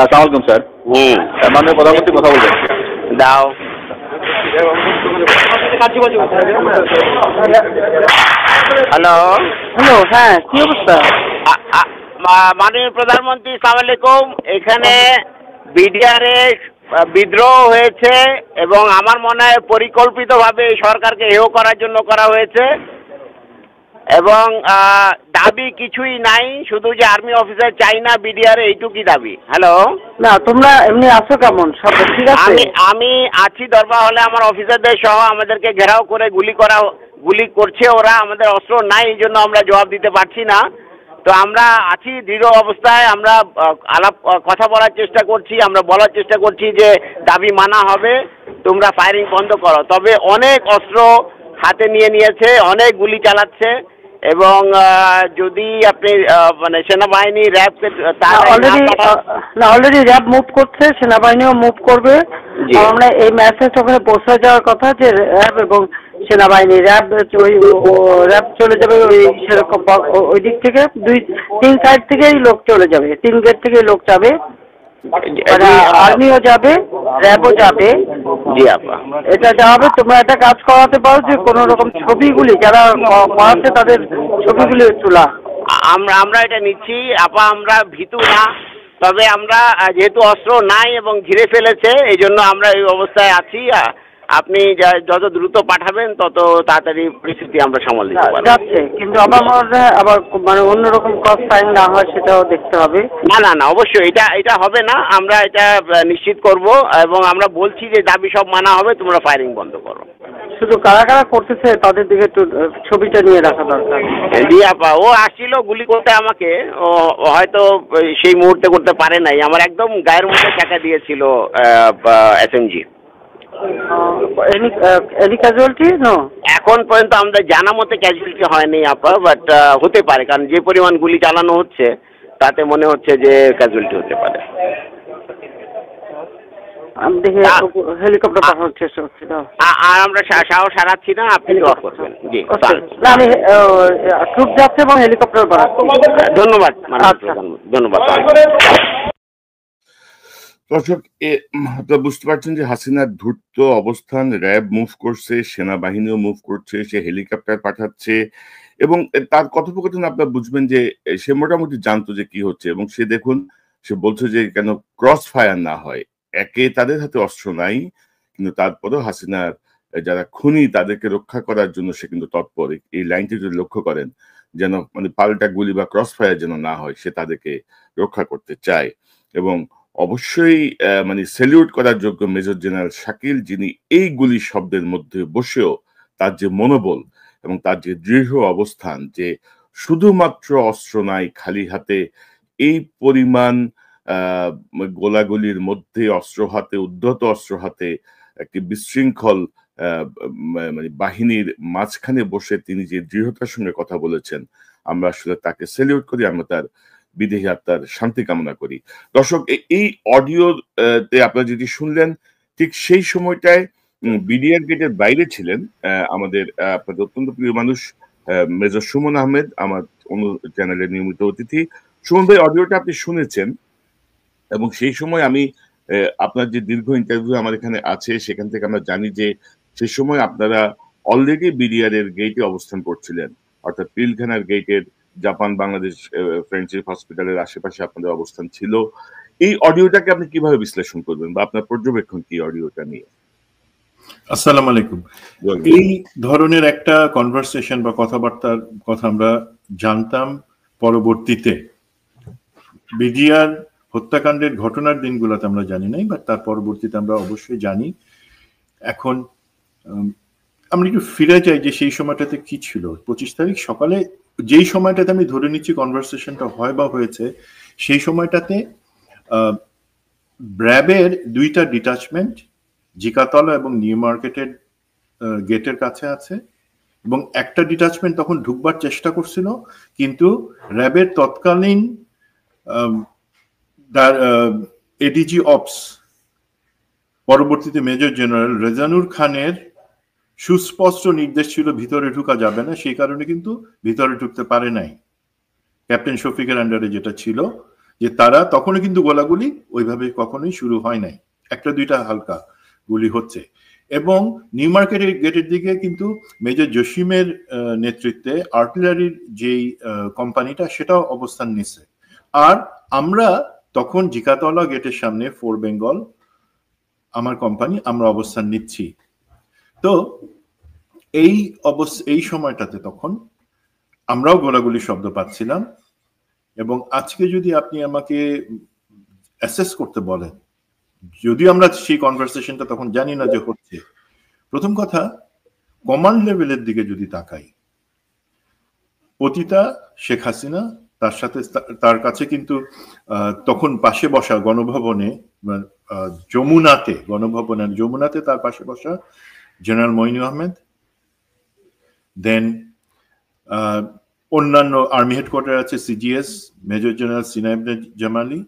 আসসালামু আলাইকুম স্যার। মাননীয় প্রধানমন্ত্রী কথা বলবেন। দাও। হ্যালো হ্যালো, হ্যাঁ কি অবস্থা? মাননীয় প্রধানমন্ত্রী, আসসালামু আলাইকুম। এখানে বিডিআরে বিদ্রোহ হয়েছে এবং আমার মনে হয় পরিকল্পিতভাবে এই সরকারকে হেয় করার জন্য করা হয়েছে এবং দাবি কিছুই নাই, শুধু যে আর্মি অফিসার চাই না বিডিআরে, এইটুকুই দাবি। হ্যালো, না তোমরা এমনি আছো কেমন? সব ঠিক আছে? আমি আছি দরবার হলে, আমার অফিসারদের সহ আমাদেরকে ঘেরাও করে গুলি করছে ওরা। আমাদের অস্ত্র নাই, এই জন্য আমরা জবাব দিতে পারছি না। তো আমরা আছি দৃঢ় অবস্থায়, আমরা কথা বলার চেষ্টা করছি, আমরা বলার চেষ্টা করছি যে দাবি মানা হবে, তোমরা ফায়ারিং বন্ধ করো। তবে অনেক অস্ত্র হাতে নিয়েছে, অনেক গুলি চালাচ্ছে এবং যদি আপনি মানে সেনাবাহিনী র্যাবকে অলরেডি র্যাব মুভ করছে, সেনাবাহিনীও মুভ করবে। আমরা এই মেসেজ ওখানে পৌঁছে যাওয়ার কথা যে র্যাব এবং সেনাবাহিনী র্যাব চলে যাবে ওই সেরকম ওই দিক থেকে, 2-3 সাইড থেকেই লোক চলে যাবে, 3 গেট থেকেই লোক যাবে, আর্মিও যাবে, র্যাবও যাবে। জি আপা, এটা যাবে। তোমরা একটা কাজ করাতে পারো যে কোনো রকম ছবিগুলি যারা করাচ্ছে তাদের ছবিগুলি তোলা। আমরা এটা নিচ্ছি আপা, আমরা ভীতু না। তবে আমরা যেহেতু অস্ত্র নাই এবং ঘিরে ফেলেছে, এই জন্য আমরা এই অবস্থায় আছি। আপনি যত দ্রুত পাঠাবেন তত তাড়াতাড়ি পরিস্থিতি আমরা সামাল দিতে পারবো। যাচ্ছে, কিন্তু আমার মনে হয় আবার মানে অন্যরকম কস্ট ফাইন না হয় সেটাও দেখতে হবে। না অবশ্যই এটা হবে না, আমরা এটা নিশ্চিত করব এবং আমরা বলছি যে দাবি সব মানা হবে, তোমরা ফায়ারিং বন্ধ করো। শুধু কারা কারা করতেছে তাদের দিকে একটু ছবিটা নিয়ে রাখা দরকার। জি আপা, ও আসছিল গুলি করতে আমাকে, ও হয়তো সেই মুহূর্তে করতে পারে নাই, আমার একদম গায়ের মধ্যে টাকা দিয়েছিল এসএমজি। Any casualty no? এখন পর্যন্ত আমাদের জানা মতে ক্যাজুয়ালিটি হয়নি আপা, বাট হতে পারে, কারণ যে পরিমাণ গুলি চালানো হচ্ছে তাতে মনে হচ্ছে যে ক্যাজুয়ালিটি হতে পারে। আমি দেখে হেলিকপ্টার পাঠানোর চেষ্টা করছি। আর আমরা সাহস হারাচ্ছি না, আপনি দোয়া করবেন। জি, আমি ট্রুপ যাচ্ছে এবং হেলিকপ্টার পাঠাচ্ছি। ধন্যবাদ, ধন্যবাদ। দর্শক, আপনারা বুঝতে পারছেন যে হাসিনার ধূর্ত অবস্থান, র্যাব মুভ করছে, সেনাবাহিনীও মুভ করছে, সে হেলিকপ্টার পাঠাচ্ছে এবং তার কথোপকথন আপনারা বুঝবেন যে সে মোটামুটি জানতো যে কি হচ্ছে এবং সে দেখুন, সে বলছে যে কেন ক্রস ফায়ার না হয়। একে তাদের হাতে অস্ত্র নাই, কিন্তু তারপরেও হাসিনার যারা খুনি তাদেরকে রক্ষা করার জন্য সে কিন্তু তৎপর। এই লাইনটি যদি লক্ষ্য করেন, যেন মানে পাল্টা গুলি বা ক্রস ফায়ার যেন না হয়, সে তাদেরকে রক্ষা করতে চায়। এবং অবশ্যই মানে স্যালিউট করার যোগ্য মেজর জেনারেল শাকিল, যিনি এই গুলি শব্দের মধ্যে বসেও তার যে মনোবল এবং তার যে দৃঢ় অবস্থান যে শুধুমাত্র অস্ত্র নাই, খালি হাতে এই পরিমাণ গোলাগুলির মধ্যে অস্ত্র হাতে, উদ্ধত অস্ত্র হাতে একটি বিশৃঙ্খল মানে বাহিনীর মাঝখানে বসে তিনি যে দৃঢ়তার সঙ্গে কথা বলেছেন, আমরা আসলে তাকে স্যালিউট করি, আমরা তার বিদেহী আত্মার শান্তি কামনা করি। দর্শক, এই অডিওতে আপনারা যেটি শুনলেন, ঠিক সেই সময়টায় বিডিআর গেটের বাইরে ছিলেন আমাদের আপনাদের অত্যন্ত প্রিয় মানুষ মেজর সুমন আহমেদ, আমার অন্য চ্যানেলের নিয়মিত অতিথি। সুমন ভাই, অডিওটা আপনি শুনেছেন এবং সেই সময় আমি আপনার যে দীর্ঘ ইন্টারভিউ আমার এখানে আছে, সেখান থেকে আমরা জানি যে সেই সময় আপনারা অলরেডি বিডিআর এর গেটে অবস্থান করছিলেন, অর্থাৎ পিলখানার গেটের জাপান বাংলাদেশ ফ্রেন্ডশিপ হসপিটালের আশেপাশে আপনাদের অবস্থান ছিল। এই অডিওটাকে আপনি কিভাবে বিশ্লেষণ করবেন বা আপনার পর্যবেক্ষণ কি অডিওটা নিয়ে? আসসালামু আলাইকুম। এই ধরনের একটা কনভারসেশন বা কথাবার্তার কথা আমরা জানতাম পরবর্তীতে, বিডিআর হত্যাকাণ্ডের ঘটনার দিনগুলোতে আমরা জানি নাই, বাট তার পরবর্তীতে আমরা অবশ্যই জানি। এখন আমরা একটু ফিরে যাই যে সেই সময়টাতে কি ছিল। 25 তারিখ সকালে যেই সময়টাতে আমি ধরে নিচ্ছি কনভারসেশনটা হয় বা হয়েছে, সেই সময়টাতে র্যাবের 2টা ডিটাচমেন্ট জিকাতলা এবং নিউ মার্কেটের গেটের কাছে আছে এবং একটা ডিটাচমেন্ট তখন ঢুকবার চেষ্টা করছিল, কিন্তু র্যাবের তৎকালীন এডিজি অপস, পরবর্তীতে মেজর জেনারেল রেজানুর খানের সুস্পষ্ট নির্দেশ ছিল ভিতরে ঢুকা যাবে না, সেই কারণে কিন্তু ভিতরে ঢুকতে পারে নাই। ক্যাপ্টেন শফিকের আন্ডারে যেটা ছিল যে তারা তখনও কিন্তু গোলাগুলি ওইভাবে কখনোই শুরু হয় নাই, একটা দুইটা হালকা গুলি হচ্ছে। এবং নিউ মার্কেট গেটের দিকে কিন্তু মেজর জসিমের নেতৃত্বে আর্টিলারির যেই কোম্পানিটা সেটাও অবস্থান নিচ্ছে। আর আমরা তখন জিকাতলা গেটের সামনে ফোর বেঙ্গল আমার কোম্পানি আমরা অবস্থান নিচ্ছি। তো এই সময়টাতে তখন আমরাও গোলাগুলি শব্দ পাচ্ছিলাম। এবং আজকে যদি আপনি আমাকে অ্যাসেস করতে বলেন, যদিও আমরা সেই কনভারসেশনটা তখন জানি না যে হচ্ছে, প্রথম কথা কমান্ড লেভেলের দিকে যদি তাকাই, পতিতা শেখ হাসিনা তার সাথে তার কাছে কিন্তু তখন পাশে বসা গণভবনে যমুনাতে তার পাশে বসা জেনারেল মঈনু আহমেদ, দেন অন্যান্য আর্মি হেডকোয়ার্টার আছে সিজিএস মেজর জেনারেল সিনাইব জামালি,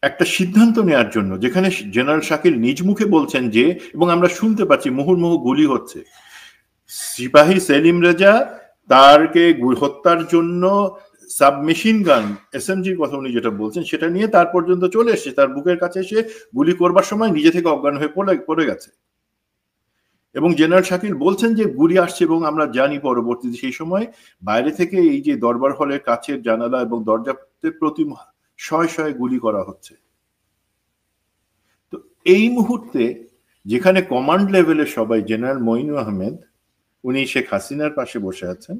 একটা সিদ্ধান্ত নেওয়ার জন্য যেখানে জেনারেল শাকিল নিজ মুখে বলছেন যে, এবং আমরা শুনতে পাচ্ছি মুহুর্মুহু গুলি হচ্ছে, সিপাহী সেলিম রেজা তারকে হত্যার জন্য সাবমেশিন গান এসএমজির কথা উনি যেটা বলছেন সেটা নিয়ে তার পর্যন্ত চলে এসেছে, তার বুকের কাছে এসে গুলি করবার সময় নিজে থেকে অজ্ঞান হয়ে পড়ে গেছে। এবং জেনারেল শাকিল বলছেন যে গুলি আসছে, এবং আমরা জানি পরবর্তীতে সেই সময় বাইরে থেকে এই যে দরবার হলের কাছের জানালা এবং দরজাতে প্রতি শয়ে শয়ে গুলি করা হচ্ছে। তো এই মুহূর্তে যেখানে কমান্ড লেভেলের সবাই, জেনারেল মঈনু আহমেদ উনি শেখ হাসিনার পাশে বসে আছেন,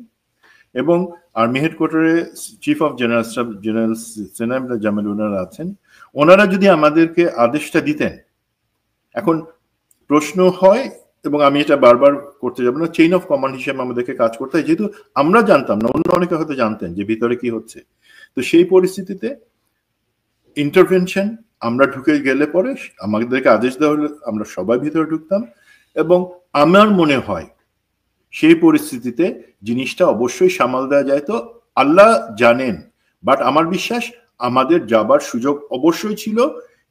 এবং আর্মি হেডকোয়ার্টারে chief of general staff general সিনাইব জামাল ওনারা আছেন, ওনারা যদি আমাদেরকে আদেশটা দিতেন। এখন প্রশ্ন হয়, এবং আমি এটা বারবার করতে যাবো না, চেইন অফ কমান্ড হিসেবে আমাদেরকে কাজ করতে হয়, যেহেতু আমরা জানতাম না, অন্য অনেকে হয়তো জানতেন যে ভিতরে কি হচ্ছে। তো সেই পরিস্থিতিতে ইন্টারভেনশন, আমরা ঢুকে গেলে পরে আমাদেরকে আদেশ দেওয়া হলে আমরা সবাই ভিতরে ঢুকতাম। এবং আমার মনে হয় সেই পরিস্থিতিতে জিনিসটা অবশ্যই সামাল দেওয়া যায়। তো আল্লাহ জানেন, বাট আমার বিশ্বাস আমাদের যাবার সুযোগ অবশ্যই ছিল,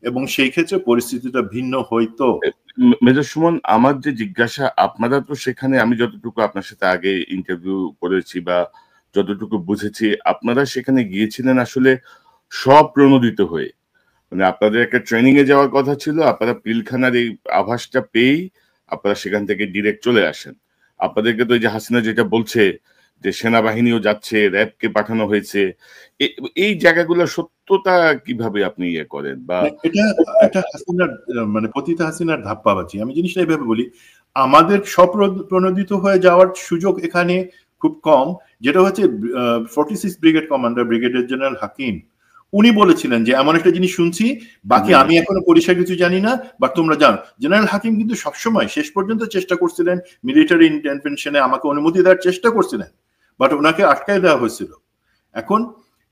এবং সেই ক্ষেত্রে পরিস্থিতিটা ভিন্ন হইতো। মেজর সুমন, আমার যে জিজ্ঞাসা, আপনারা তো সেখানে, আমি যতটুকু আপনার সাথে আগে ইন্টারভিউ করেছি বা যতটুকু বুঝেছি, আপনারা সেখানে গিয়েছিলেন আসলে স্বপ্রণোদিত হয়ে, মানে আপনাদের একটা ট্রেনিং এ যাওয়ার কথা ছিল, আপনারা পিলখানার এই আভাসটা পেয়েই আপনারা সেখান থেকে ডিরেক্ট চলে আসেন। আপনাদেরকে তো এই যে হাসিনা যেটা বলছে যে সেনাবাহিনীও যাচ্ছে, র্যাবকে পাঠানো হয়েছে, এই জায়গাগুলো সত্যতা কিভাবে আপনি ইয়ে করেন? বা এটা হাসিনার মানে পতিতা হাসিনার ধাপ্পাবাজি। আমি জিনিসটা এইভাবে বলি, আমাদের স্বপ্রণোদিত হয়ে যাওয়ার সুযোগ এখানে খুব কম। যেটা হচ্ছে 46 ব্রিগেড কমান্ডার ব্রিগেডিয়ার জেনারেল হাকিম উনি বলেছিলেন যে এমন একটা জিনিস শুনছি, বাকি আমি এখনো পরিষ্কার কিছু জানি না, বাট তোমরা জানো। জেনারেল হাকিম কিন্তু সবসময় শেষ পর্যন্ত চেষ্টা করছিলেন মিলিটারি ইন্টারভেনশনে আমাকে অনুমতি দেওয়ার চেষ্টা করছিলেন, বাট ওনাকে আটকায় দেওয়া হয়েছিল। এখন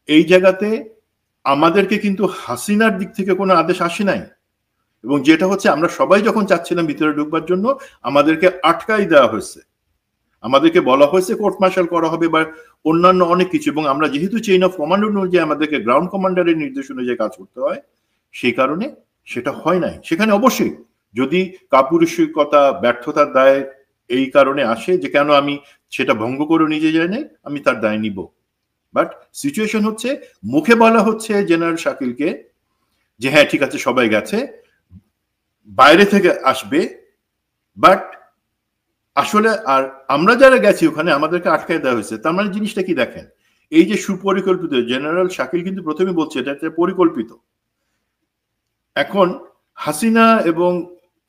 এই জায়গাতে আমাদেরকে কিন্তু হাসিনার দিক থেকে কোনো আদেশ আসে নাই, এবং যেটা হচ্ছে আমরা সবাই যখন চাচ্ছিলাম ভিতরে ঢুকবার জন্য আমাদেরকে আটকাই দেওয়া হয়েছে, আমাদেরকে বলা হয়েছে কোর্ট মার্শাল করা হবে বা অন্যান্য অনেক কিছু। এবং আমরা যেহেতু চেইন অফ কমান্ড অনুযায়ী আমাদেরকে গ্রাউন্ড কমান্ডারের নির্দেশ অনুযায়ী কাজ করতে হয়, সেই কারণে সেটা হয় নাই। সেখানে অবশ্যই যদি কাপুরুষিকতা ব্যর্থতার দায় এই কারণে আসে যে কেন আমি সেটা ভঙ্গ করে নিজে যাই নাই, আমি তার দায় নিব। বাট সিচুয়েশন হচ্ছে মুখে বলা হচ্ছে জেনারেল শাকিলকে যে হ্যাঁ ঠিক আছে সবাই গেছে, বাইরে থেকে আসবে, বাট আসলে আর আমরা যারা গেছি ওখানে আমাদেরকে আটকায় দেওয়া হয়েছে। তার মানে জিনিসটা কি দেখেন, এই যে সুপরিকল্পিত, জেনারেল শাকিল কিন্তু প্রথমে বলছে এটা একটা পরিকল্পিত। এখন হাসিনা এবং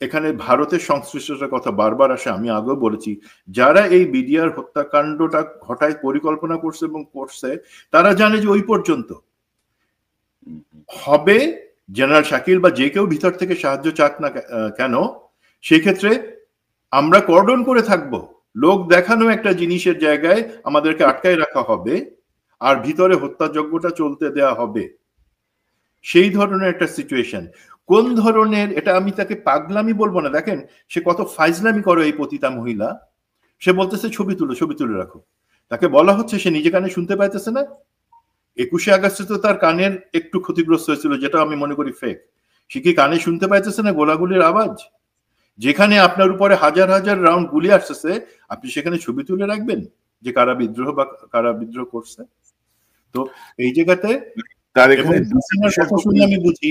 এখানে ভারতের সংশ্লিষ্টতার কথা বারবার আসে, আমি আগেও বলেছি, যারা এই বিডিআর হত্যাকাণ্ডটা ঘটায় পরিকল্পনা করছে এবং করছে তারা জানে যে ওই পর্যন্ত হবে জেনারেল শাকিল বা যে কেউ ভিতর থেকে সাহায্য চাক না কেন, সেক্ষেত্রে আমরা কর্ডন করে থাকব, লোক দেখানো একটা জিনিসের জায়গায় আমাদেরকে আটকায় রাখা হবে, আর ভিতরে হত্যাযজ্ঞটা চলতে দেয়া হবে। সেই ধরনের একটা সিচুয়েশন। কোন ধরনের, এটা আমি তাকে পাগলামি বলবো না, দেখেন সে কত ফাইজলামি করে এই পতিতা মহিলা। সে বলতেছে ছবি তুলে রাখো, তাকে বলা হচ্ছে, সে নিজে কানে শুনতে পাইতেছে না। 21শে আগস্টে তো তার কানের একটু ক্ষতিগ্রস্ত হয়েছিল, যেটা আমি মনে করি ফেক। সে কি কানে শুনতে পাইতেছে না গোলাগুলির আওয়াজ? যেখানে আপনার উপরে হাজার হাজার রাউন্ড গুলি আসতেছে, আপনি সেখানে ছবি তুলে রাখবেন যে কারা বিদ্রোহ করছে? তো তো এই জায়গাতে তার এখানে কথা শুনে আমি বুঝি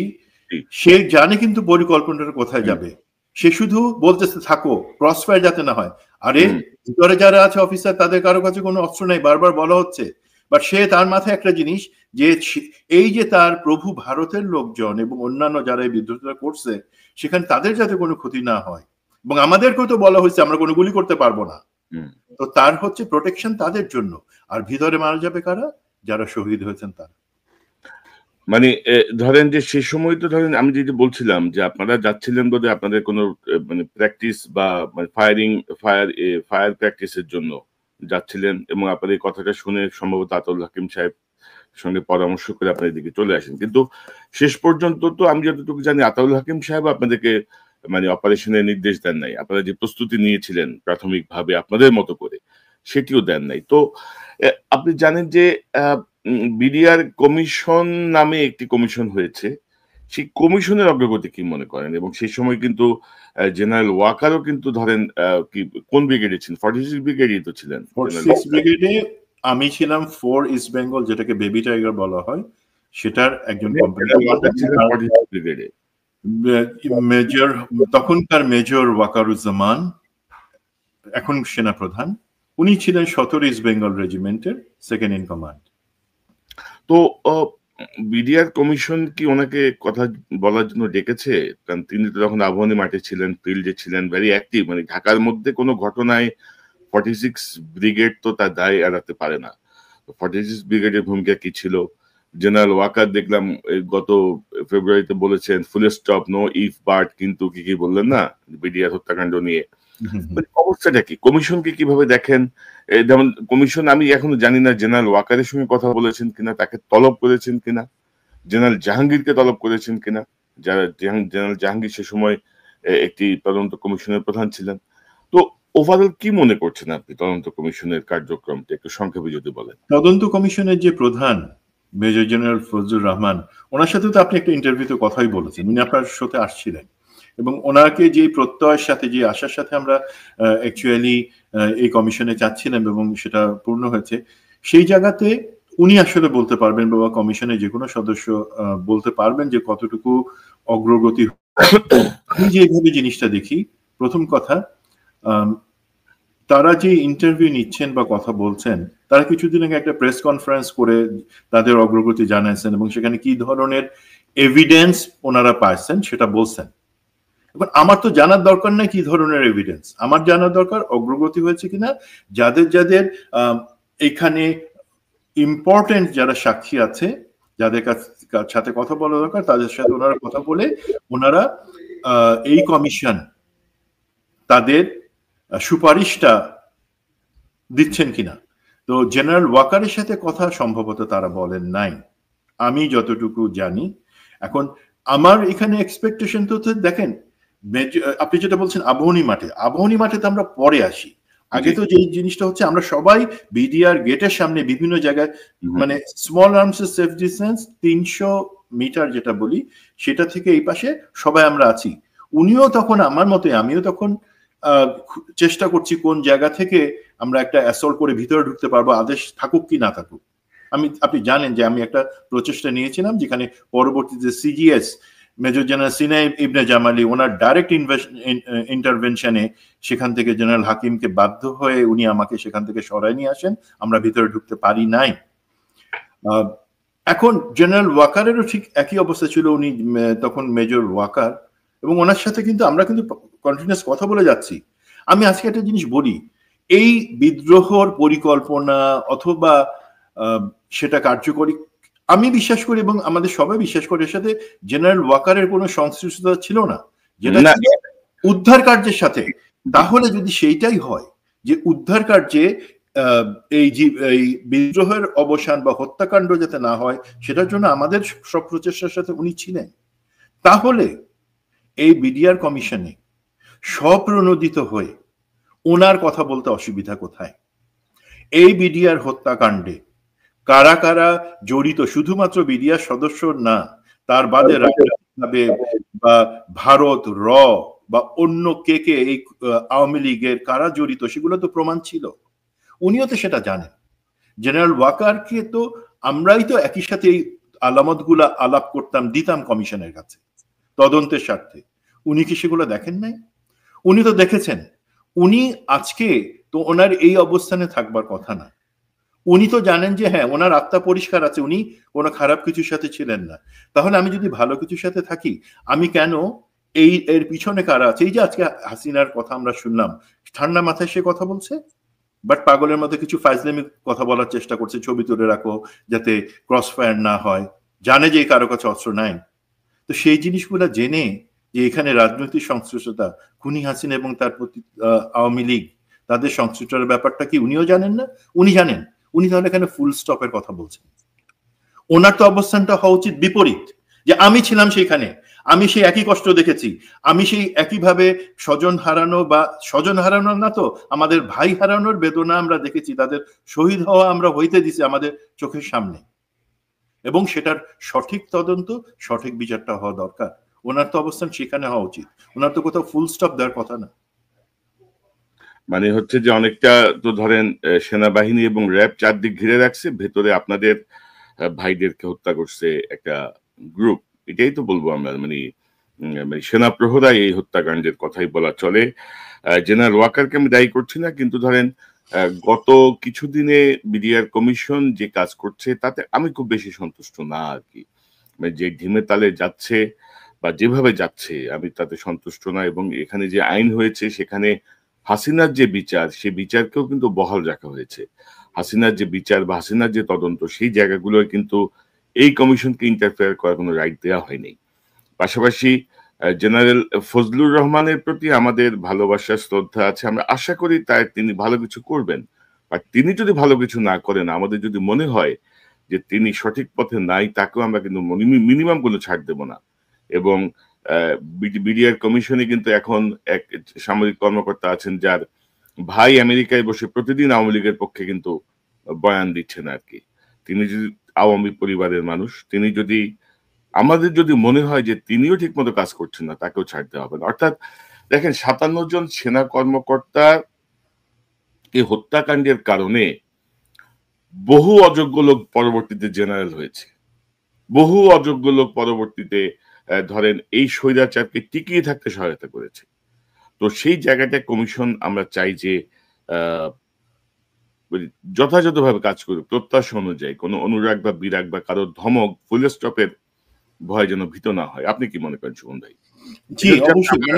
সে জানে কিন্তু পরিকল্পনাটা কোথায় যাবে। সে শুধু বলতেছে থাকো, ক্রস ফায়ার যাতে না হয়। আরে ভিতরে যারা আছে অফিসার, তাদের কারো কাছে কোনো অস্ত্র নেই, বারবার বলা হচ্ছে। বাট সে তার মাথায় একটা জিনিস যে এই যে তার প্রভু ভারতের লোকজন এবং অন্যান্য যারা এই বিদ্রোহটা করছে সেখানে তাদের যাতে কোনো ক্ষতি না হয়, এবং আমাদেরকেও তো বলা হয়েছে আমরা কোনো গুলি করতে পারবো না। তো তার হচ্ছে প্রোটেকশন তাদের জন্য। আর ভিতরে মারা যাবে কারা? যারা শহীদ হয়েছেন তারা। মানে ধরেন যে সে সময় তো ধরেন আমি যেটা বলছিলাম যে আপনারা যাচ্ছিলেন বোধহয় আপনাদের কোনো মানে প্র্যাকটিস বা মানে ফায়ার প্র্যাকটিসের জন্য যাচ্ছিলেন, এবং আপনার এই কথাটা শুনে সম্ভবত আতাউল হাকিম সাহেব সঙ্গে পরামর্শ করে আপনার এদিকে চলে আসেন। কিন্তু শেষ পর্যন্ত তো আমি যতটুকু জানি আতাউল হাকিম সাহেব আপনাদেরকে মানে অপারেশনের নির্দেশ দেন নাই, আপনারা যে প্রস্তুতি নিয়েছিলেন প্রাথমিকভাবে আপনাদের মতো করে সেটিও দেন নাই। তো আপনি জানেন যে বিডিআর কমিশন নামে একটি কমিশন হয়েছে, সেই কমিশনের অগ্রগতি কি মনে করেন? এবং সেই সময় কিন্তু জেনারেল ওয়াকারও কিন্তু ধরেন কি কোন ব্রিগেডে ছিলেন? 46 ব্রিগেডই তো ছিলেন। 46 ব্রিগেডে আমি ছিলাম 4 ইস্ট বেঙ্গল, যেটাকে বেবি টাইগার বলা হয়, সেটার একজন ব্রিগেডে। মেজর তখনকার মেজর ওয়াকারুজ্জামান, এখন সেনাপ্রধান, উনি ছিলেন 17 ইস্ট বেঙ্গল রেজিমেন্টের সেকেন্ড ইন কমান্ড। তো বিডিআর কমিশন কি ওনাকে কথা বলার জন্য ডেকেছে? কারণ তিনি তো তখন আবাহনী মাঠে ছিলেন, ফিল্ডে ছিলেন, ভেরি অ্যাক্টিভ। মানে ঢাকার মধ্যে কোনো ঘটনায় 46 ব্রিগেড তো তার দায় এড়াতে পারে না। 46 ব্রিগেডের ভূমিকা কি ছিল? জেনারেল ওয়াকার দেখলাম গত ফেব্রুয়ারিতে বলেছেন full stop, no if but, কিন্তু কি বললেন না বিডিআর হত্যাকাণ্ড নিয়ে। অবস্থাটা কি? কমিশনকে কিভাবে দেখেন? যেমন কমিশন আমি এখনো জানি না জেনারেল ওয়াকারের সঙ্গে কথা বলেছেন কিনা, তাকে তলব করেছেন কিনা, জেনারেল জাহাঙ্গীরকে তলব করেছেন কিনা, যারা জেনারেল জাহাঙ্গীর সে সময় একটি তদন্ত কমিশনের প্রধান ছিলেন। তো ওভারঅল কি মনে করছেন আপনি তদন্ত কমিশনের কার্যক্রমটা একটু সংক্ষেপে যদি বলেন। তদন্ত কমিশনের যে প্রধান মেজর জেনারেল ফজলুর রহমান, ওনার সাথে তো আপনি একটা ইন্টারভিউতে কথাই বলেছেন, উনি আপনার সাথে আসছিলেন, এবং ওনাকে যে প্রত্যয়ের সাথে, যে আশার সাথে আমরা অ্যাকচুয়ালি এই কমিশনে চাচ্ছিলাম এবং সেটা পূর্ণ হয়েছে, সেই জায়গাতে উনি আসলে বলতে পারবেন, বা কমিশনের যে কোনো সদস্য বলতে পারবেন যে কতটুকু অগ্রগতি। আমি যেভাবে জিনিসটা দেখি, প্রথম কথা, তারা যে ইন্টারভিউ নিচ্ছেন বা কথা বলছেন, তারা কিছুদিন আগে একটা প্রেস কনফারেন্স করে তাদের অগ্রগতি জানাইছেন এবং সেখানে কি ধরনের এভিডেন্স ওনারা পাইছেন সেটা বলছেন। এবার আমার তো জানার দরকার নাই কি ধরনের এভিডেন্স, আমার জানার দরকার অগ্রগতি হয়েছে কিনা। যাদের যাদের এখানে ইম্পর্টেন্ট যারা সাক্ষী আছে, যাদের সাথে কথা বলা দরকার, তাদের সাথে ওনারা কথা বলে ওনারা এই কমিশন তাদের সুপারিশটা দিচ্ছেন কিনা। তো জেনারেল ওয়াকারের সাথে কথা সম্ভবত তারা বলেন নাই, আমি যতটুকু জানি। এখন আমার এখানে এক্সপেকটেশন তো দেখেন, আপনি যেটা বলছেন আবাহনী মাঠে তো আমরা পরে আসি। আগে তো যে জিনিসটা হচ্ছে, আমরা সবাই বিডিআর গেটের সামনে বিভিন্ন জায়গায়, মানে small arms safe distance 300 meter যেটা বলি, সেটা থেকে এই পাশে সবাই আমরা আছি। উনিও তখন আমার মতে, আমিও তখন চেষ্টা করছি কোন জায়গা থেকে আমরা একটা অ্যাসল্ট করে ভিতরে ঢুকতে পারবো, আদেশ থাকুক কি না থাকুক। আপনি জানেন যে আমি একটা প্রচেষ্টা নিয়েছিলাম, যেখানে পরবর্তীতে সিজিএস মেজর জেনারেল সিনাই ইবনে জামালি ওনার ডাইরেক্ট ইন্টারভেনশনে সেখান থেকে জেনারেল হাকিমকে বাধ্য হয়ে উনি আমাকে সেখান থেকে সরাই নিয়ে আসেন, আমরা ভিতরে ঢুকতে পারি নাই। এখন জেনারেল ওয়াকারেরও ঠিক একই অবস্থা ছিল, উনি তখন মেজর ওয়াকার, এবং ওনার সাথে কিন্তু আমরা কিন্তু কন্টিনিউয়াস কথা বলে যাচ্ছি। আমি আজকে একটা জিনিস বলি, এই বিদ্রোহর পরিকল্পনা অথবা সেটা কার্যকরী, আমি বিশ্বাস করি এবং আমাদের সবাই বিশ্বাস করে, এর সাথে জেনারেল ওয়াকারের কোনো সংশ্লিষ্টতা ছিল না, যেটা উদ্ধার কার্যের সাথে। তাহলে যদি সেইটাই হয় যে উদ্ধার কার্যে এই বিদ্রোহের অবসান বা হত্যাকাণ্ড যাতে না হয়, সেটার জন্য আমাদের সব প্রচেষ্টার সাথে উনি ছিলেন, তাহলে এই বিডিআর কমিশনে স্বপ্রণোদিত হয়ে ওনার কথা বলতে অসুবিধা কোথায়? এই বিডিআর হত্যাকাণ্ডে কারা কারা জড়িত, শুধুমাত্র বিডিআর সদস্য না, তার বাদে বা ভারত র বা অন্য কে এই আওয়ামী লীগের কারা জড়িত, সেগুলো তো প্রমাণ ছিল, উনিও তো সেটা জানেন। জেনারেল ওয়াকারকে তো আমরাই তো একই সাথে এই আলামত গুলা আলাপ করতাম, দিতাম কমিশনের কাছে তদন্তের স্বার্থে। উনি কি সেগুলো দেখেন নাই? উনি তো দেখেছেন। উনি আজকে তো ওনার এই অবস্থানে থাকবার কথা না। উনি তো জানেন যে হ্যাঁ, ওনার আত্মা পরিষ্কার আছে, উনি কোনো খারাপ কিছুর সাথে ছিলেন না। তাহলে আমি যদি ভালো কিছুর সাথে থাকি, আমি কেন এর পিছনে কারা আছে? এই যে আজকে হাসিনার কথা আমরা শুনলাম, ঠান্ডা মাথায় সে কথা বলছে, বাট পাগলের মধ্যে কিছু ফাইজলামি কথা বলার চেষ্টা করছে, ছবি তুলে রাখো যাতে ক্রস ফায়ার না হয়, জানে যে কারো কাছে অস্ত্র নাই। তো সেই জিনিসগুলা জেনে যে এখানে রাজনৈতিক সংশ্লিষ্টতা, খুনি হাসিনা এবং তার প্রতি আওয়ামী লীগ তাদের সংশ্লিষ্টতার ব্যাপারটা কি উনিও জানেন না? উনি জানেন। উনি তাহলে এখানে ফুল স্টপের কথা বলছেন। ওনার তো অবস্থানটা হওয়া উচিত বিপরীত, যে আমি ছিলাম সেখানে, আমি সেই একই কষ্ট দেখেছি, আমি সেই একইভাবে স্বজন হারানো, বা স্বজন হারানো না তো আমাদের ভাই হারানোর বেদনা আমরা দেখেছি, তাদের শহীদ হওয়া আমরা হইতে দিছি আমাদের চোখের সামনে, এবং সেটার সঠিক তদন্ত, সঠিক বিচারটা হওয়া দরকার। ওনার তো অবস্থান সেখানে হওয়া উচিত, ওনার তো কোথাও ফুল স্টপ দেওয়ার কথা না। মানে হচ্ছে যে অনেকটা তো ধরেন সেনাবাহিনী এবং র্যাব চারদিক ঘিরে রাখছে, ভেতরে আপনাদের ভাইদেরকে হত্যা করছে একটা গ্রুপ, এটাই তো বলবো আমরা। মানে সেনা প্রহরাই এই হত্যাকাণ্ডের কথাই বলা চলে। জেনারেল ওয়াকারকে আমি দায়ী করছি না, কিন্তু ধরেন গত কিছুদিনে বিডিআর কমিশন যে কাজ করছে তাতে আমি খুব বেশি সন্তুষ্ট না আর কি। মানে যে ঢিমে তালে যাচ্ছে বা যেভাবে যাচ্ছে আমি তাতে সন্তুষ্ট না। এবং এখানে যে আইন হয়েছে সেখানে হাসিনার যে বিচার, সে বিচারকেও কিন্তু বহাল রাখা হয়েছে। হাসিনার যে বিচার বা হাসিনার যে তদন্ত, সেই জায়গাগুলো কিন্তু এই কমিশনকে ইন্টারফেয়ার করার কোনো রাইট দেওয়া হয়নি। পাশাপাশি জেনারেল ফজলুর রহমানের প্রতি আমাদের ভালোবাসা, শ্রদ্ধা আছে, আমরা আশা করি তাই তিনি ভালো কিছু করবেন। আর তিনি যদি ভালো কিছু না করেন, আমাদের যদি মনে হয় যে তিনি সঠিক পথে নাই, তাকেও আমরা কিন্তু মিনিমাম কোনো ছাড় দেব না। এবং বিডিআর কমিশনে কিন্তু এখন এক সামরিক কর্মকর্তা আছেন যার ভাই আমেরিকায় বসে প্রতিদিন আওয়ামী লীগের পক্ষে কিন্তু বয়ান দিচ্ছেন আর কি। তিনি যদি আওয়ামী পরিবারের মানুষ, তিনি যদি, আমাদের যদি মনে হয় যে তিনিও ঠিক মতো কাজ করছেন না, তাকেও ছাড় দেওয়া হবে না। অর্থাৎ দেখেন 57 জন সেনা কর্মকর্তার এই হত্যাকাণ্ডের কারণে বহু অযোগ্য লোক পরবর্তীতে জেনারেল হয়েছে, বহু অযোগ্য লোক পরবর্তীতে ধরেন এই স্বৈরাচারকে টিকিয়ে থাকতে সহায়তা করেছে। তো সেই জায়গাটা কমিশন আমরা চাই যে যথাযথভাবে কাজ করুক, প্রত্যাশা অনুযায়ী, কোনো অনুরাগ বা বিরাগ বা কারোর ধমক, ফুল স্টপের ভয় যেন ভীত না হয়। আপনি কি মনে করেন সুমন ভাই? জি অবশ্যই,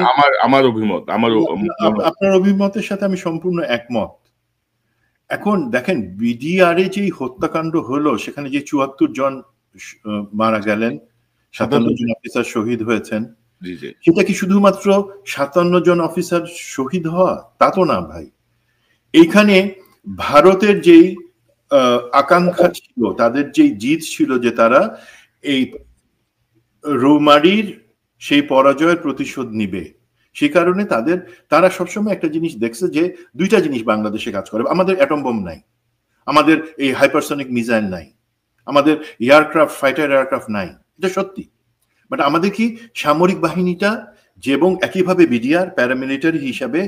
আমার অভিমত, আপনার অভিমতের সাথে আমি সম্পূর্ণ একমত। এখন দেখেন বিডিআর যে হত্যাকাণ্ড হলো, সেখানে যে 74 জন মারা গেলেন, 57 জন অফিসার শহীদ হয়েছেন, সেটা কি শুধুমাত্র 57 জন অফিসার শহীদ হওয়া? তা তো না ভাই। এইখানে ভারতের যেই আকাঙ্ক্ষা ছিল, তাদের যেই জিদ ছিল যে তারা এই রৌমারির সেই পরাজয়ের প্রতিশোধ নিবে, সেই কারণে তারা সবসময় একটা জিনিস দেখছে যে দুইটা জিনিস বাংলাদেশে কাজ করে। আমাদের অ্যাটম বোম নাই, আমাদের এই হাইপারসনিক মিসাইল নাই, আমাদের এয়ারক্রাফট, ফাইটার এয়ারক্রাফট নাই, এটা সত্যি। বাট আমাদের কি সামরিক বাহিনীটা, যে এবং একইভাবে বিডিআর প্যারামিলিটারি হিসাবে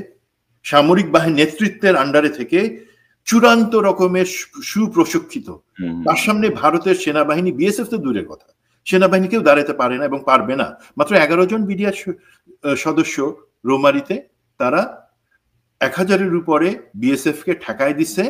সামরিক বাহিনী নেতৃত্বের আন্ডারে থেকে চূড়ান্ত রকমের সুপ্রশিক্ষিত। তার সামনে ভারতের সেনাবাহিনী, বিএসএফ তো দূরের কথা, সেনাবাহিনী কেউ দাঁড়াতে পারে না এবং পারবে না। মাত্র 11 জন বিডিআর সদস্য রৌমারিতে, তারা 1000-এর উপরে বিএসএফ কে ঠেকায় দিচ্ছে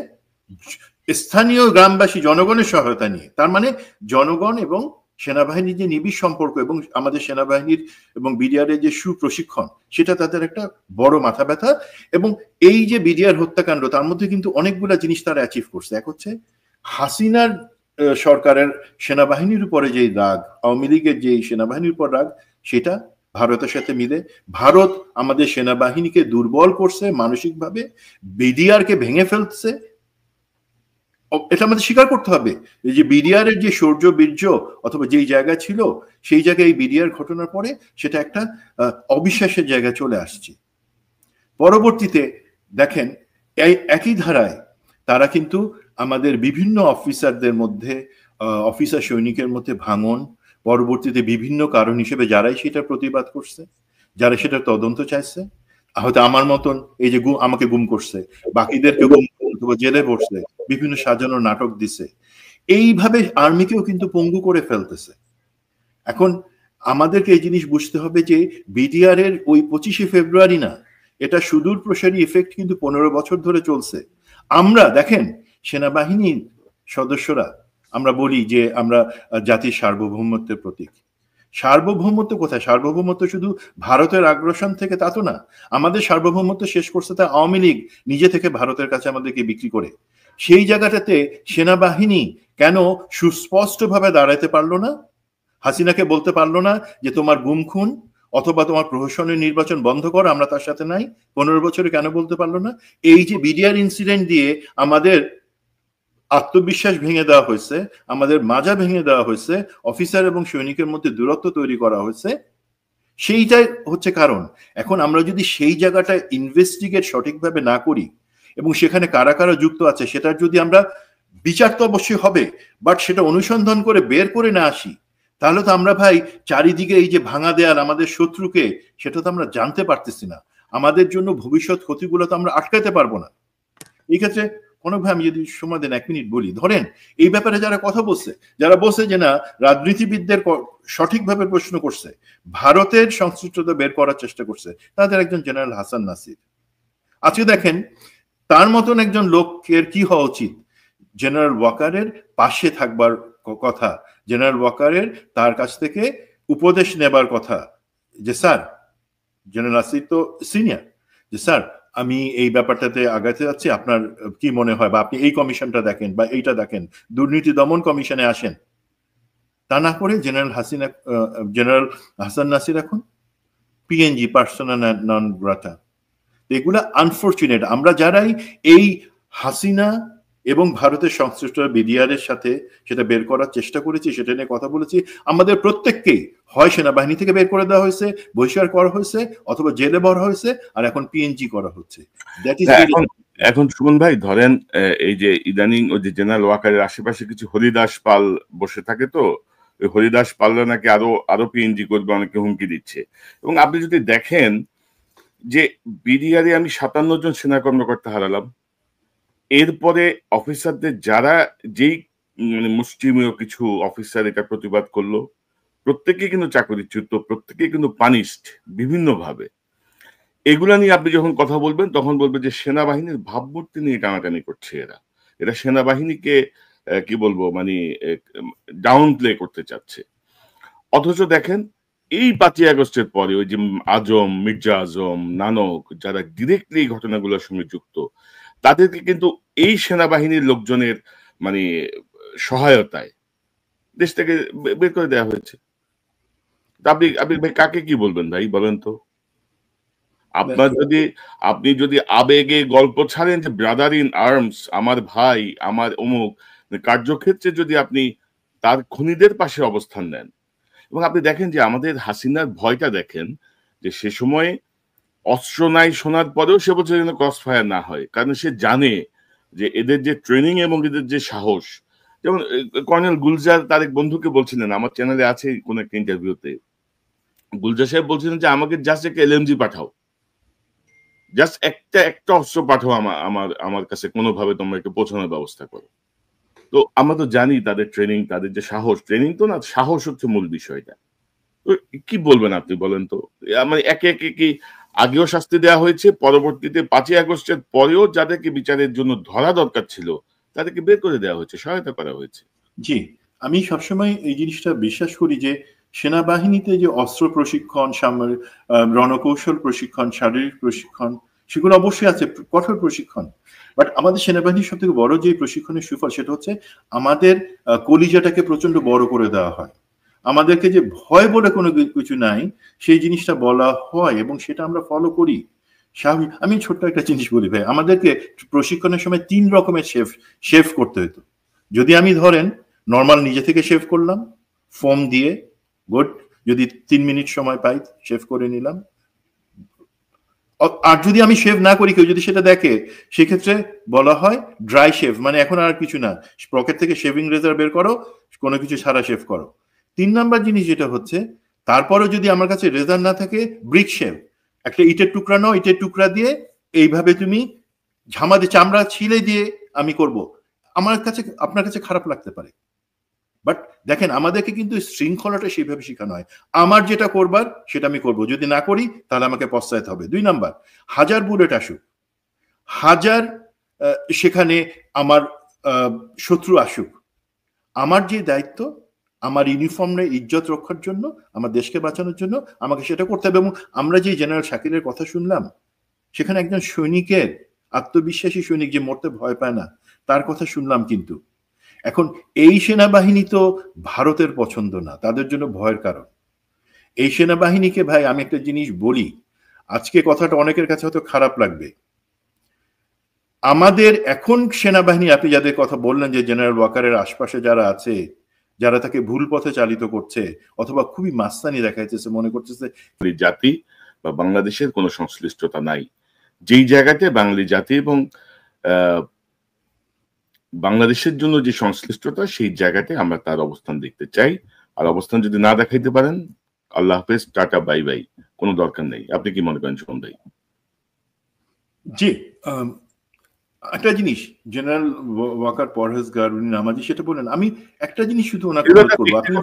স্থানীয় গ্রামবাসী জনগণের সহায়তা নিয়ে। তার মানে জনগণ এবং সেনাবাহিনীর যে নিবিড় সম্পর্ক এবং আমাদের সেনাবাহিনীর এবং বিডিআর এর যে সুপ্রশিক্ষণ, সেটা তাদের একটা বড় মাথা ব্যথা। এবং এই যে বিডিআর হত্যাকাণ্ড, তার মধ্যে কিন্তু অনেকগুলা জিনিস তারা অ্যাচিভ করছে। এক হচ্ছে হাসিনার সরকারের সেনাবাহিনীর উপরে যে রাগ, আওয়ামী লীগের যে সেনাবাহিনীর উপর রাগ, সেটা ভারতের সাথে মিলে ভারত আমাদের সেনাবাহিনীকে দুর্বল করছে মানসিকভাবে, বিডিআর কে ভেঙে ফেলছে। এটা আমাদের স্বীকার করতে হবে। এই যে বিডিআর এর যে শৌর্য বীর্য অথবা যেই জায়গা ছিল, সেই জায়গায় এই বিডিআর ঘটনার পরে সেটা একটা অবিশ্বাসের জায়গায় চলে আসছে। পরবর্তীতে দেখেন এই একই ধারায় তারা কিন্তু আমাদের বিভিন্ন অফিসারদের মধ্যে, অফিসার সৈনিকের মধ্যে ভাঙন, পরবর্তীতে বিভিন্ন কারণ হিসেবে যারাই সেটা প্রতিবাদ করছে, যারা সেটা তদন্ত চাইছে, হয়তো আমার মতন এই যে আমাকে গুম করছে, বাকিদেরকে গুম অথবা জেলে বসছে, বিভিন্ন সাজানো নাটক দিছে, এইভাবে আর্মিকেও কিন্তু পঙ্গু করে ফেলতেছে। এখন আমাদেরকে এই জিনিস বুঝতে হবে যে বিডিআর এর ওই 25শে ফেব্রুয়ারি না, এটা সুদূর প্রসারী এফেক্ট কিন্তু 15 বছর ধরে চলছে। আমরা দেখেন সেনাবাহিনীর সদস্যরা আমরা বলি যে আমরা জাতির সার্বভৌমত্বের প্রতীক। সার্বভৌমত্ব কোথায়? সার্বভৌমত্ব শুধু ভারতের আগ্রাসন থেকে তা তো না। আমাদের সার্বভৌমত্ব শেষ করছে তা আওয়ামী লীগ নিজে থেকে ভারতের কাছে আমাদেরকে বিক্রি করে। সেই জায়গাটাতে সেনাবাহিনী কেন সুস্পষ্টভাবে দাঁড়াতে পারলো না? হাসিনাকে বলতে পারলো না যে তোমার গুম খুন অথবা তোমার প্রহসনের নির্বাচন বন্ধ করো, আমরা তার সাথে নাই? 15 বছরে কেন বলতে পারলো না? এই যে বিডিআর ইনসিডেন্ট দিয়ে আমাদের আত্মবিশ্বাস ভেঙে দেওয়া হয়েছে, আমাদের মাজা ভেঙে দেওয়া হয়েছে, অফিসার এবং সৈনিকের মধ্যে দূরত্ব তৈরি করা হয়েছে, সেইটাই হচ্ছে কারণ। এখন আমরা যদি সেই জায়গাটা ইনভেস্টিগেট সঠিকভাবে না করি এবং সেখানে কারা কারা যুক্ত আছে সেটার যদি আমরা বিচার তো অবশ্যই হবে, বাট সেটা অনুসন্ধান করে বের করে না আসি, তাহলে তো আমরা ভাই চারিদিকে এই যে ভাঙা দেয়াল আমাদের শত্রুকে, সেটা তো আমরা জানতে পারতেছি না। আমাদের জন্য ভবিষ্যৎ ক্ষতিগুলো তো আমরা আটকাতে পারবো না। এই ক্ষেত্রে কোনো ভাই আমি যদি সময় দেন 1 মিনিট বলি, ধরেন এই ব্যাপারে যারা কথা বলছে, যারা বলছে যে না রাজনীতিবিদদের সঠিকভাবে প্রশ্ন করছে, ভারতের সংশ্লিষ্টতা বের করার চেষ্টা করছে, তাদের একজন জেনারেল হাসান নাসির। আজকে দেখেন তার মতন একজন লোকের কি হওয়া উচিত? জেনারেল ওয়াকারের পাশে থাকবার কথা, জেনারেল ওয়াকারের তার কাছ থেকে উপদেশ নেবার কথা, যে স্যার, জেনারেল নাসির তো সিনিয়র, যে স্যার আমি এই ব্যাপারটাতে আগাতে যাচ্ছি, আপনার কি মনে হয়, বা আপনি এই কমিশনটা দেখেন বা এইটা দেখেন, দুর্নীতি দমন কমিশনে আসেন। তা না করে জেনারেল হাসান নাসির এখন পিএনজি, পার্সোনা নন গ্রাটা। এগুলা আনফরচুনেট। আমরা যারাই এই হাসিনা এবং ভারতের সংশ্লিষ্ট বিডিআর এর সাথে সেটা বের করার চেষ্টা করেছি, সেটা নিয়ে কথা বলেছি, আমাদের প্রত্যেককেই হয় সেনাবাহিনী থেকে বের করে দেওয়া হয়েছে, বহিষ্কার করা হয়েছে, অথবা জেলে ভরা হয়েছে, আর এখন পিএনজি করা হচ্ছে। এখন সুমন ভাই ধরেন এই যে ইদানিং ওই যে জেনারেল ওয়াকারের আশেপাশে কিছু হরিদাস পাল বসে থাকে, তো ওই হরিদাস পালরা নাকি আরো পিএনজি করবে, অনেকে হুমকি দিচ্ছে। এবং আপনি যদি দেখেন যে বিডিআরে আমি 57 জন সেনা কর্মকর্তা হারালাম, এরপরে অফিসারদের যারা যেই মুষ্টিমেয় কিছু অফিসার এটা প্রতিবাদ করলো, প্রত্যেকেই কিন্তু চাকরিচ্যুত, প্রত্যেকেই কিন্তু পানিশড বিভিন্নভাবে। এগুলা নিয়ে আপনি যখন কথা বলবেন তখন বলবে যে সেনাবাহিনীর ভাবমূর্তি নিয়ে টানাটানি করছে এরা সেনাবাহিনীকে কি বলবো মানে ডাউন প্লে করতে চাচ্ছে। অথচ দেখেন এই 5ই আগস্টের পরে ওই যে আজম, মির্জা আজম, নানক, যারা ডিরেক্টলি এই ঘটনাগুলোর সঙ্গে যুক্ত, তাদেরকে কিন্তু এই সেনাবাহিনীর লোকজনের মানে সহায়তায় দেশ থেকে বের করে দেওয়া হয়েছে। আপনি ভাই কাকে কি বলবেন ভাই, বলেন তো? আপনি যদি আবেগে গল্প ছাড়েন যে ব্রাদার ইন আর্মস, আমার ভাই, আমার অমুক, কার্যক্ষেত্রে যদি আপনি তার খুনিদের পাশে অবস্থান নেন, এবং আপনি দেখেন যে আমাদের হাসিনার ভয়টা দেখেন, যে সে সময়ে অস্ত্র নাই শোনার পরেও সে বলছে যেন ক্রস ফায়ার না হয়, কারণ সে জানে যে এদের যে ট্রেনিং এবং এদের যে সাহস। যেমন কর্নেল গুলজার তার এক বন্ধুকে বলছিলেন, আমার চ্যানেলে আছে কোন একটা ইন্টারভিউতে, গুলজার সাহেব বলছিলেন যে আমাকে জাস্ট একটা এলএমজি পাঠাও, জাস্ট একটা অস্ত্র পাঠাও আমার কাছে, কোনোভাবে তোমরা একটু পৌঁছানোর ব্যবস্থা করো। তো আমরা তো জানি তাদের ট্রেনিং, তাদের যে সাহস, ট্রেনিং তো না, সাহস হচ্ছে মূল বিষয়টা। তো কি বলবেন আপনি, বলেন তো? মানে একে একে কি আগেও শাস্তি দেওয়া হয়েছে, পরবর্তীতে 5ই আগস্টের পরেও যাদেরকে বিচারের জন্য ধরা দরকার ছিল তাদেরকে বের করে দেওয়া হয়েছে, সহায়তা করা হয়েছে। জি, আমি সবসময় এই জিনিসটা বিশ্বাস করি যে সেনাবাহিনীতে যে অস্ত্র প্রশিক্ষণ, রণকৌশল প্রশিক্ষণ, শারীরিক প্রশিক্ষণ, সেগুলো অবশ্যই আছে, কঠোর প্রশিক্ষণ। বাট আমাদের সেনাবাহিনীর সব থেকে বড় যে প্রশিক্ষণের সুফল, সেটা হচ্ছে আমাদের কলিজাটাকে প্রচন্ড বড় করে দেওয়া হয়। আমাদেরকে যে ভয় বলে কোনো কিছু নাই, সেই জিনিসটা বলা হয় এবং সেটা আমরা ফলো করি। স্বাভাবিক। আমি ছোট্ট একটা জিনিস বলি ভাই, আমাদেরকে প্রশিক্ষণের সময় 3 রকমের শেভ করতে হতো। যদি আমি ধরেন নর্মাল নিজে থেকে শেভ করলাম ফোম দিয়ে, গুড, যদি 3 মিনিট সময় পাই শেভ করে নিলাম। আর যদি আমি শেভ না করি, কেউ যদি সেটা দেখে, সেক্ষেত্রে বলা হয় ড্রাই শেভ, মানে এখন আর কিছু না, পকেট থেকে শেভিং রেজার বের করো, কোনো কিছু ছাড়া শেভ করো। 3 নাম্বার জিনিস যেটা হচ্ছে, তারপরেও যদি আমার কাছে রেজার না থাকে, ব্রিক শেভ, একটা ইটের টুকরা নাও, ইটের টুকরা দিয়ে এইভাবে তুমি ঝামা দিয়ে চামড়া ছিলে দিয়ে আমি করব। আপনার কাছে খারাপ লাগতে পারে, বাট দেখেন আমাদেরকে কিন্তু শৃঙ্খলাটা সেইভাবে শেখানো হয়। আমার যেটা করবার সেটা আমি করব, যদি না করি তাহলে আমাকে পস্তাইতে হবে। 2 নাম্বার, হাজার বুলেট আসুক, হাজার সেখানে আমার শত্রু আসুক, আমার যে দায়িত্ব আমার ইউনিফর্মের ইজ্জত রক্ষার জন্য, আমার দেশকে বাঁচানোর জন্য আমাকে সেটা করতে হবে। এবং আমরা যে জেনারেল শাকিরের কথা শুনলাম, সেখানে একজন সৈনিকের, আত্মবিশ্বাসী সৈনিক যে মরতে ভয় পায় না, তার কথা শুনলাম। কিন্তু এখন এই সেনাবাহিনী তো ভারতের পছন্দ না, তাদের জন্য ভয়ের কারণ। এই সেনাবাহিনীকে ভাই আমি একটা জিনিস বলি, আজকে কথাটা অনেকের কাছে হয়তো খারাপ লাগবে, আমাদের এখন সেনাবাহিনী, আপনি যাদের কথা বললেন যে জেনারেল ওয়াকারের আশপাশে যারা আছে, যারা তাকে ভুল পথে চালিত করছে অথবা খুবই মাস্তানি দেখাইতেছে, মনে করতেছে জাতি বা বাংলাদেশের কোনো সংশ্লিষ্টতা নাই, যেই জায়গাতে বাঙালি জাতি এবং বাংলাদেশের জন্য যে সংশ্লিষ্টতা, সেই জায়গাতে আমরা তার অবস্থান দেখতে চাই। আর অবস্থান যদি না দেখাইতে পারেন, আল্লাহ হাফেজ, টাটা, বাই বাই, কোনো দরকার নেই। আপনি কি মনে করেন সুমন ভাই? জি, একটা জিনিস, জেনারেল ওয়াকার পরহেজগার, উনি নামাজি, সেটা বলেন। আমি একটা জিনিস শুধু ওনাকে করবো, আপনি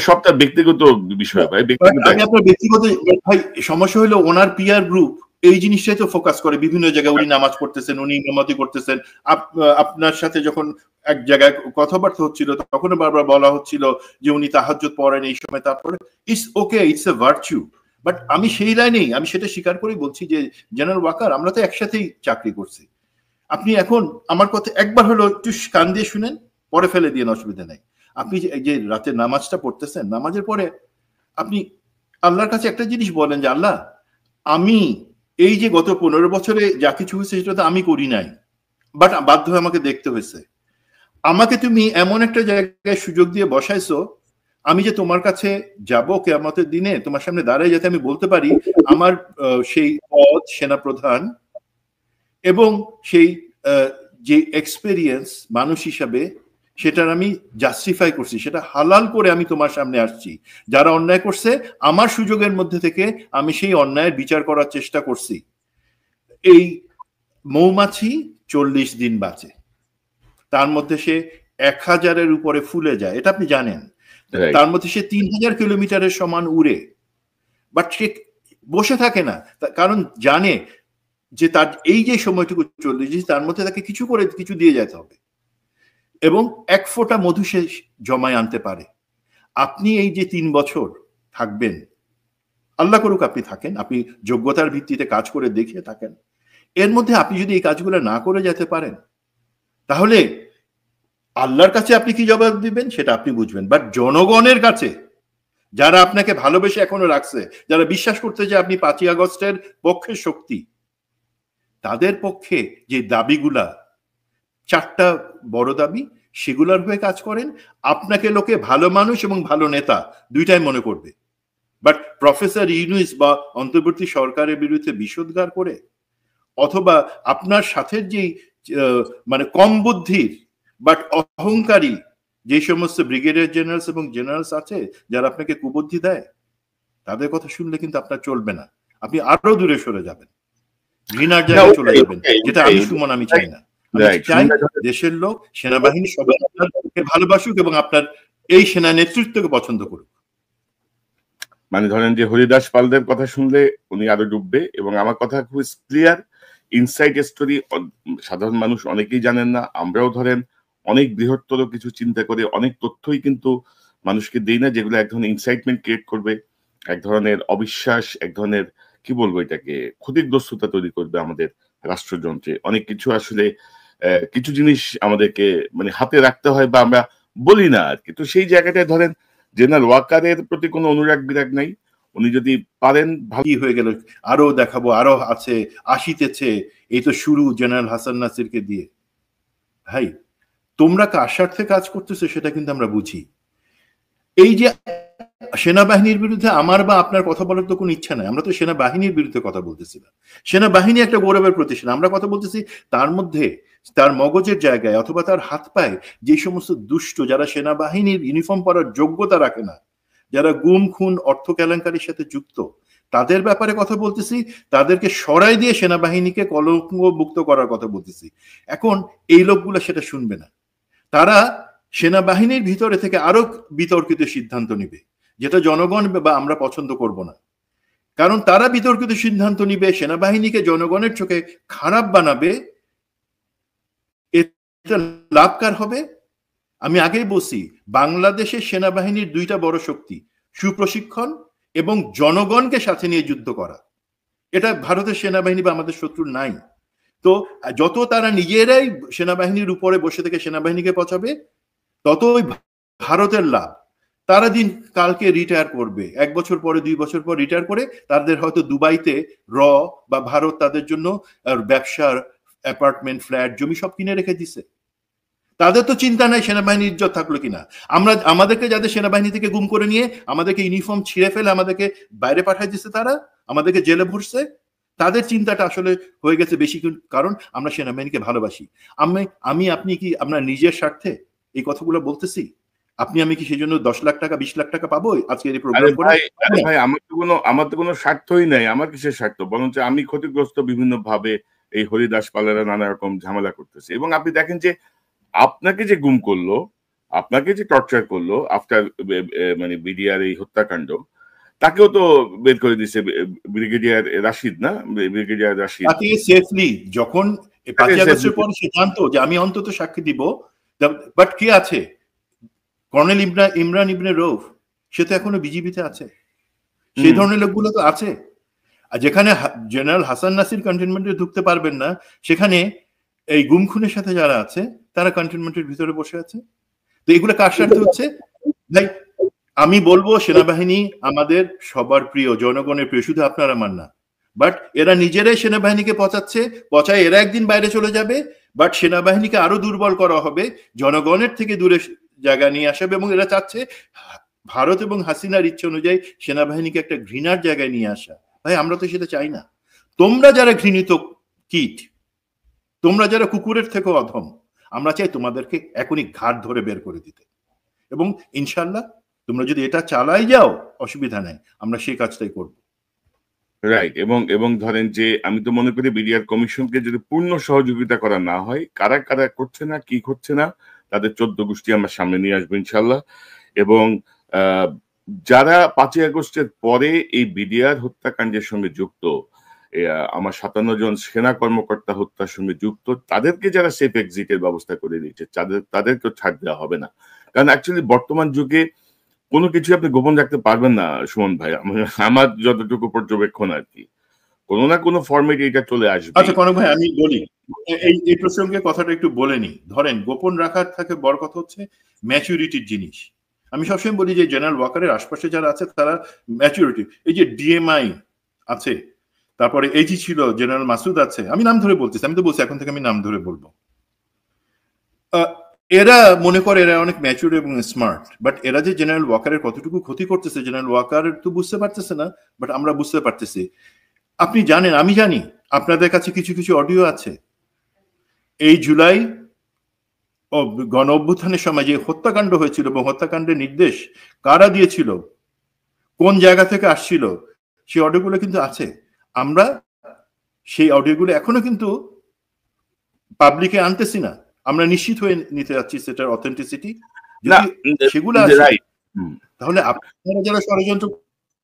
সবটা ব্যক্তিগত বিষয় ভাই, আমি আপনার ব্যক্তিগত ভাই, সমস্যা হলো ওনার পিয়ার গ্রুপ এই জিনিসটাই তো ফোকাস করে বিভিন্ন জায়গায়। উনি নামাজ পড়তেছেন, উনি ইমামতি করতেছেন, আপনার সাথে যখন এক জায়গায় কথাবার্তা হচ্ছিল তখন বারবার বলা হচ্ছিল যে উনি তাহাজ্জুদ পড়েন এই সময়, তারপরে it's okay, it's a virtue. But আমি সেই লাইনেই, আমি সেটা স্বীকার করেই বলছি যে জেনারেল ওয়াকার, আমরা তো একসাথেই চাকরি করছি। আপনি এখন আমার কথা একবার হলো একটু কান দিয়ে শুনেন, পরে ফেলে দিয়ে অসুবিধা নেই। আপনি যে রাতে নামাজটা পড়তেছেন, নামাজের পরে আপনি আল্লাহর কাছে একটা জিনিস বলেন যে আল্লাহ, আমি এই যে গত 15 বছরে যা কিছু হয়েছে সেটা তো আমি করি নাই, বাট বাধ্য হয়ে আমাকে দেখতে হয়েছে। আমাকে তুমি এমন একটা জায়গায় সুযোগ দিয়ে বসাইছো, আমি যে তোমার কাছে যাব কিয়ামতের দিনে, তোমার সামনে দাঁড়ায়, যাতে আমি বলতে পারি আমার সেই পদ সেনাপ্রধান এবং সেই যে এক্সপেরিয়েন্স মানুষ হিসাবে, সেটার আমি জাস্টিফাই করছি, সেটা হালাল করে আমি তোমার সামনে আসছি। যারা অন্যায় করছে, আমার সুযোগের মধ্যে থেকে আমি সেই অন্যায়ের বিচার করার চেষ্টা করছি। এই মৌমাছি 40 দিন বাঁচে, তার মধ্যে সে 1000-এর উপরে ফুলে যায়, এটা আপনি জানেন। তার মধ্যে সে 3000 কিলোমিটারের সমান উড়ে, বাট সে বসে থাকে না, কারণ জানে যে তার এই যে সময়টুকু 40 দিন, তার মধ্যে তাকে কিছু করে কিছু দিয়ে যেতে হবে, এবং 1 ফোঁটা মধু সে জমায় আনতে পারে। আপনি এই যে 3 বছর থাকবেন, আল্লাহ করুক আপনি থাকেন, আপনি যোগ্যতার ভিত্তিতে কাজ করে দেখিয়ে থাকেন, এর মধ্যে আপনি যদি এই কাজগুলো না করে যেতে পারেন, তাহলে আল্লাহর কাছে আপনি কি জবাব দিবেন সেটা আপনি বুঝবেন। বাট জনগণের কাছে, যারা আপনাকে ভালোবেসে এখনো রাখছে, যারা বিশ্বাস করতে যে আপনি 5ই আগস্টের পক্ষে শক্তি, তাদের পক্ষে যে দাবিগুলা, 4টা বড় দাবি, সেগুলোর হয়ে কাজ করেন, আপনাকে লোকে ভালো মানুষ এবং ভালো নেতা দুইটাই মনে করবে। বাট প্রফেসর ইউনূস বা অন্তর্বর্তী সরকারের বিরুদ্ধে বিষোদ্গার করে, অথবা আপনার সাথে যে মানে কম বুদ্ধির বাট অহংকারী যে সমস্ত ব্রিগেডিয়ার জেনারেলস এবং জেনারেলস আছে, যারা আপনাকে কুবুদ্ধি দেয়, তাদের কথা শুনলে কিন্তু আপনার চলবে না, আপনি আরো দূরে সরে যাবেন, ঘৃণার জায়গায় চলে যাবেন, যেটা আমি সুমন আমি চাই না। আমি চাই দেশের লোক, সেনাবাহিনী সবাই আপনাকে ভালোবাসুক এবং আপনার এই সেনা নেতৃত্বকে পছন্দ করুক। মানে ধরেন যে হরিদাস পালদের কথা শুনলে উনি আরো ডুববে, এবং আমার কথা খুব ক্লিয়ার, ইনসাইড স্টোরি সাধারণ মানুষ অনেকেই জানেন না, আমরাও ধরেন অনেক বৃহত্তর কিছু চিন্তা করে অনেক তথ্যই কিন্তু মানুষকে দেই না, যেগুলো এক ধরনের ইনসাইটমেন্ট ক্রিয়েট করবে, এক ধরনের অবিশ্বাস, এক ধরনের কি বলবো এটাকে, ক্ষতিগ্রস্ততা তৈরি করবে আমাদের রাষ্ট্রযন্ত্রে। অনেক কিছু আসলে কিছু জিনিস আমাদেরকে মানে হাতে রাখতে হয়, বা আমরা বলি না আর কি। তো সেই জায়গাটায় ধরেন জেনারেল ওয়াকারের প্রতি কোনো অনুরাগ বিরাগ নাই, উনি যদি পারেন, ভালো হয়ে গেল, আরো দেখাবো, আরো আছে, আসিতেছে, এই তো শুরু জেনারেল হাসান নাসিরকে দিয়ে। ভাই, তোমরা কার স্বার্থে কাজ করতেছো সেটা কিন্তু আমরা বুঝি। এই যে সেনাবাহিনীর বিরুদ্ধে আমার বা আপনার কথা বলার তো কোনো ইচ্ছা নাই, আমরা তো সেনাবাহিনীর বিরুদ্ধে কথা বলতেছি না। সেনাবাহিনী একটা গৌরবের প্রতিষ্ঠান, আমরা কথা বলতেছি তার মধ্যে, তার মগজের জায়গায় অথবা তার হাত পায়ে যে সমস্ত দুষ্ট, যারা সেনাবাহিনীর ইউনিফর্ম পরার যোগ্যতা রাখে না, যারা গুম খুন অর্থ কেলেঙ্কারির সাথে যুক্ত, তাদের ব্যাপারে কথা বলতেছি, তাদেরকে সরাই দিয়ে সেনাবাহিনীকে কলঙ্কমুক্ত করার কথা বলতেছি। এখন এই লোকগুলো সেটা শুনবে না। তারা সেনাবাহিনীর ভিতরে থেকে আরো বিতর্কিত সিদ্ধান্ত নিবে, যেটা জনগণ বা আমরা পছন্দ করব না। কারণ তারা বিতর্কিত সিদ্ধান্ত নিবে, সেনাবাহিনীকে জনগণের চোখে খারাপ বানাবে। এটা লাভকার হবে? আমি আগেই বলছি, বাংলাদেশের সেনাবাহিনীর দুইটা বড় শক্তি, সুপ্রশিক্ষণ এবং জনগণকে সাথে নিয়ে যুদ্ধ করা। এটা ভারতের সেনাবাহিনী বা আমাদের শত্রুর নাই। তো যত তারা নিজেরাই সেনাবাহিনীর উপরে বসে থেকে সেনাবাহিনীকে পচাবে, ততই ভারতের লাভ। তারা দিন কালকে রিটায়ার করবে, 1 বছর পরে 2 বছর পর রিটায়ার করে তাদের হয়তো দুবাইতে বা ভারত তাদের জন্য ব্যবসার অ্যাপার্টমেন্ট, ফ্ল্যাট, জমি সব কিনে রেখে দিছে। তাদের তো চিন্তা নাই সেনাবাহিনীর ইজ্জত থাকলো কিনা। আমাদেরকে যাদের সেনাবাহিনী থেকে গুম করে নিয়ে আমাদেরকে ইউনিফর্ম ছিঁড়ে ফেলে আমাদেরকে বাইরে পাঠাই দিচ্ছে, তারা আমাদেরকে জেলে ভরছে। তাদের চিন্তাটা আসলে হয়ে গেছে বেশি, কারণ আমরা সেনাবাহিনীকে ভালোবাসি। আপনি কি আমরা নিজের স্বার্থে এই কথাগুলো বলতেছি? আমি কি সেই জন্য 10 লাখ টাকা 20 লাখ টাকা পাবো আজকের এই প্রোগ্রাম করে? ভাই আমার তো কোনো স্বার্থই নাই। আমার কিসের স্বার্থ? বরঞ্চ আমি ক্ষতিগ্রস্ত বিভিন্ন ভাবে। এই হরিদাস পালেরা নানা রকম ঝামেলা করতেছে। এবং আপনি দেখেন যে আপনাকে যে গুম করলো, আপনাকে যে টর্চার করলো আফটার মানে বিডিআর এই হত্যাকাণ্ড, তাকেও তো বের করে দিছে ব্রিগেডিয়ার রাশিদ, না? ব্রিগেডিয়ার রাশিদ তাকে সেফলি যখন 5 আগস্টের পর সে জানতো যে আমি অন্তত সাক্ষী দিব, বাট কে আছে? কর্নেল ইমরান ইবনে রৌফ, সে তো এখনো বিজিবিতে আছে। সেই ধরনের লোকগুলো তো আছে। আর যেখানে জেনারেল হাসান নাসির কন্টেনমেন্টে ঢুকতে পারবেন না, সেখানে এই গুম খুনের সাথে যারা আছে তারা কন্টেনমেন্টের ভিতরে বসে আছে। তো এগুলো কার স্বার্থে হচ্ছে? ভাই আমি বলবো সেনাবাহিনী আমাদের সবার প্রিয়, জনগণের প্রিয়, শুধু আপনার আমার না। বাট এরা নিজেরাই সেনাবাহিনীকে পচায় এরা একদিন বাইরে চলে যাবে। বাট সেনাবাহিনীকে আরো দুর্বল করা হবে, জনগণের থেকে দূরে জায়গা নিয়ে আসবে। এবং এরা চাচ্ছে ভারত এবং হাসিনার ইচ্ছে অনুযায়ী সেনাবাহিনীকে একটা ঘৃণার জায়গায় নিয়ে আসা। ভাই আমরা তো সেটা চাই না। তোমরা যারা ঘৃণিত কীট, তোমরা যারা কুকুরের থেকে অধম, আমরা চাই তোমাদেরকে এখনই ঘাট ধরে বের করে দিতে। এবং ইনশাল্লাহ তোমরা যদি এটা চালাই যাও, অসুবিধা নাই, আমরা সেই কাজটাই করব। রাইট। এবং ধরেন যে আমি তো মনে করি বিডিআর কমিশনকে যদি পূর্ণ সহযোগিতা করা না হয়, কারা কারা করছে না, কি করছে না, তাদের 14 গোষ্ঠী আমরা সামনে নিয়ে আসবো ইনশাল্লাহ। এবং যারা 5ই আগস্টের পরে এই বিডিআর হত্যাকাণ্ডের সঙ্গে যুক্ত, আমার 57 জন সেনা কর্মকর্তা হত্যার সঙ্গে যুক্ত, তাদেরকে যারা সেফ এক্সিটের ব্যবস্থা করে দিচ্ছে, তাদেরকে ছাড় দেওয়া হবে না। কারণ অ্যাকচুয়ালি বর্তমান যুগে কোনো কিছু আপনি গোপন রাখতে পারবেন না সুমন ভাই, আমার যতটুকু পর্যবেক্ষণ আর কি। কোনো না কোনো ফরম্যাটে এটা চলে আসবে। আচ্ছা কনক ভাই, আমি বলি এই প্রসঙ্গে কথাটা একটু বলে নি। ধরেন গোপন রাখার থেকে বড় কথা হচ্ছে ম্যাচুরিটির জিনিস। আমি সবসময় বলি যে জেনারেল ওয়াকারের আশপাশে যারা আছে তারা ম্যাচুরিটি, এই যে ডিএমআই আছে, তারপরে এজি ছিল, জেনারেল মাসুদ আছে, আমি নাম ধরে বলতেছি, আমি তো বলছি এখন থেকে আমি নাম ধরে বলবো। এরা মনে করে এরা অনেক ম্যাচুর এবং স্মার্ট, বাট এরা যে জেনারেল ওয়াকারের কতটুকু ক্ষতি করতেছে জেনারেল ওয়াকার তো বুঝতে পারতেছে না, বাট আমরা বুঝতে পারতেছি। আপনি জানেন, আমি জানি, আপনাদের কাছে কিছু কিছু অডিও আছে। এই জুলাই গণ অভ্যুত্থানের সময় যে হত্যাকাণ্ড হয়েছিল এবং হত্যাকাণ্ডের নির্দেশ কারা দিয়েছিল, কোন জায়গা থেকে আসছিল, সেই অডিওগুলো কিন্তু আছে। আমরা সেই অডিওগুলো এখনো কিন্তু পাবলিকে আনতেছি না, আমরা নিশ্চিত হয়ে নিতে যাচ্ছি সেটার অথেন্টিসিটি। যদি সেগুলো আছে তাহলে আপনারা যারা ষড়যন্ত্র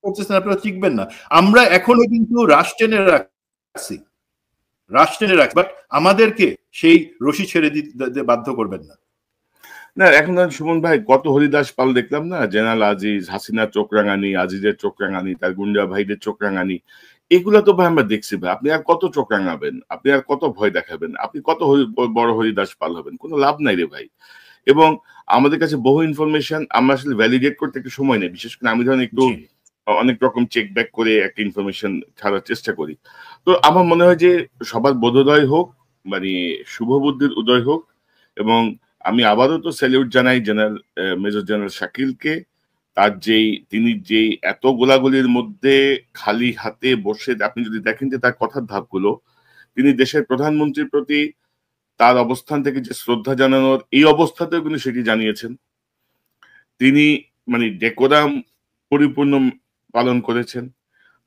করতেছেন আপনারা টিকবেন না। আমরা এখনো কিন্তু রাষ্ট্রেনে রাখছি, বাট আমাদেরকে সেই রশি ছেড়ে দিতে বাধ্য করবেন না। না এখন সুমন ভাই, কত হরিদাস পাল দেখলাম না, জেনারেল আজিজ, হাসিনার চোখ রাঙানি, আজিজের চোখ রাঙানি, তার গুন্ডা ভাইদের চোখ রাঙানি, এগুলো তো ভাই আমরা দেখছি ভাই। আপনি আর কত চোখ রাঙাবেন? আপনি আর কত ভয় দেখাবেন? আপনি কত বড় হরিদাস পাল হবেন? কোনো লাভ নাই রে ভাই। এবং আমাদের কাছে বহু ইনফরমেশন, আমরা আসলে ভ্যালিডেট করতে একটু সময় নেই। বিশেষ করে আমি ধরেন একটু অনেক রকম চেক ব্যাক করে একটা ইনফরমেশন ছাড়ার চেষ্টা করি। তো আমার মনে হয় যে সবার বোধোদয় হোক, মানে শুভ বুদ্ধির উদয় হোক। এবং আমি আবারও তো স্যালিউট জানাই জেনারেল মেজর জেনারেল শাকিলকে। তিনি যেই এত গোলাগুলির মধ্যে খালি হাতে বসে, আপনি যদি দেখেন যে তার কথার ধাপগুলো, তিনি দেশের প্রধানমন্ত্রীর প্রতি তার অবস্থান থেকে যে শ্রদ্ধা জানানোর, এই অবস্থাতেও কিন্তু সেটি জানিয়েছেন। তিনি মানে ডেকোরাম পরিপূর্ণ পালন করেছেন।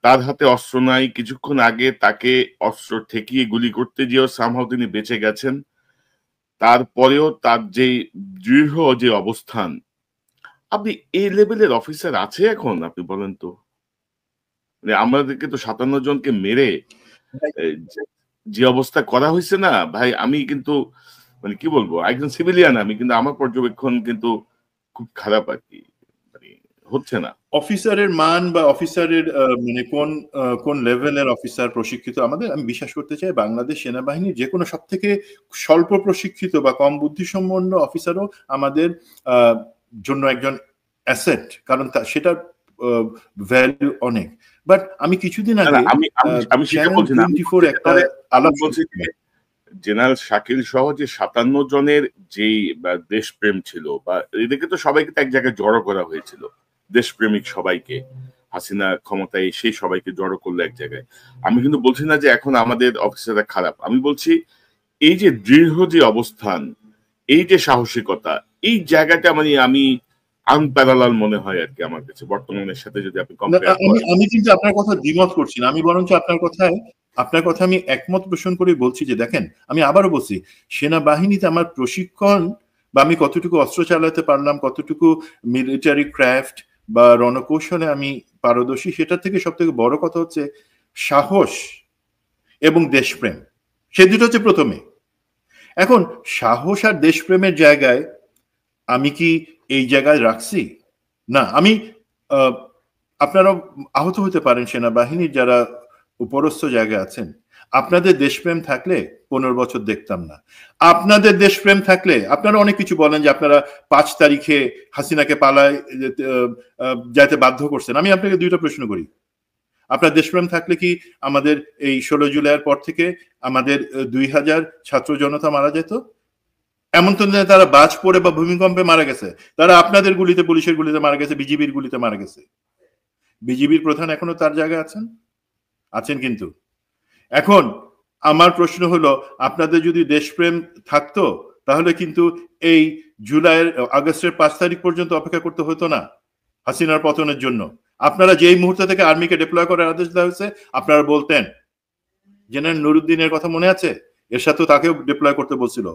তার হাতে অস্ত্র নাই, কিছুক্ষণ আগে তাকে অস্ত্র ঠেকিয়ে গুলি করতে গিয়েও সামহাও তিনি বেঁচে গেছেন। তারপরেও তার যে দৃঢ় যে অবস্থান, আপনি এই লেভেলের অফিসার আছে এখন? আপনি বলেন তো। মানে আমাদেরকে তো 57 জনকে মেরে যে অবস্থা করা হয়েছে না ভাই, আমি কিন্তু মানে কি বলবো, একজন সিভিলিয়ান আমি, কিন্তু আমার পর্যবেক্ষণ কিন্তু খুব খারাপ আর কি, মানে হচ্ছে না। অফিসারের মান বা অফিসারের মানে কোন লেভেলের অফিসার প্রশিক্ষিত, আমি বিশ্বাস করতে চাই বাংলাদেশ সেনাবাহিনীর যে কোনো সব থেকে স্বল্প প্রশিক্ষিত বা কম বুদ্ধিসম্পন্ন অফিসারও আমাদের জন্য একজন অ্যাসেট, কারণ সেটার ভ্যালু অনেক। বাট আমি কিছুদিন আগে আমি সেটা বলছি না, একটা আলাপ বলছি জেনারেল শাকিল সহ যে 57 জনের যেই দেশপ্রেম ছিল, বা এদেরকে তো সবাইকে তো এক জায়গায় জড়ো করা হয়েছিল, দেশপ্রেমিক সবাইকে হাসিনা ক্ষমতায় সেই সবাইকে জড়ো করলো এক জায়গায়। আমি কিন্তু বলছি না যে এখন আমাদের অফিসাররা খারাপ, আমি বলছি এই যে দৃঢ় যে অবস্থান, এই যে সাহসিকতা, এই জায়গাটা মানে আমি আনপ্যারালাল মনে হয় আর কি আমার কাছে বর্তমানের সাথে যদি আপনি কম্পেয়ার করেন। আমি কিন্তু আপনার কথা দ্বিমত করছি না, আমি বরঞ্চ আপনার কথা আমি একমত পোষণ করে বলছি যে দেখেন, আমি আবারও বলছি, সেনাবাহিনীতে আমার প্রশিক্ষণ বা আমি কতটুকু অস্ত্র চালাতে পারলাম, কতটুকু মিলিটারি ক্রাফট বা রণকৌশলে আমি পারদর্শী, সেটা থেকে সব থেকে বড় কথা হচ্ছে সাহস এবং দেশপ্রেম। সে দুটো হচ্ছে প্রথমে। এখন সাহস আর দেশপ্রেমের জায়গায় আমি কি এই জায়গায় রাখছি? না। আমি আপনারা আহত হতে পারেন সেনাবাহিনীর যারা উপরস্থ জায়গায় আছেন, আপনাদের দেশপ্রেম থাকলে 15 বছর দেখতাম না। আপনাদের দেশপ্রেম থাকলে আপনারা অনেক কিছু বলেন যে আপনারা 5 তারিখে হাসিনাকে পালায় যাইতে বাধ্য করছেন। আমি আপনাকে দুইটা প্রশ্ন করি, আপনার দেশপ্রেম থাকলে কি আমাদের এই 16 জুলাইয়ের পর থেকে আমাদের 2000 ছাত্র জনতা মারা যেত? এমন তো না তারা বাজ পড়ে বা ভূমিকম্পে মারা গেছে, তারা আপনাদের গুলিতে, পুলিশের গুলিতে মারা গেছে, বিজিবির গুলিতে মারা গেছে। বিজিবির প্রধান এখনো তার জায়গায় আছেন কিন্তু। এখন আমার প্রশ্ন হলো, আপনাদের যদি দেশপ্রেম থাকতো তাহলে কিন্তু এই আগস্টের 5 তারিখ পর্যন্ত অপেক্ষা করতে হতো না হাসিনার পতনের জন্য। আপনারা যেই মুহূর্ত থেকে আর্মিকে ডিপ্লয় করার আদেশ দেওয়া হয়েছে, আপনারা বলতেন। জেনারেল নুরুদ্দিনের কথা মনে আছে? এর সাথে তাকেও ডিপ্লয় করতে বলছিল,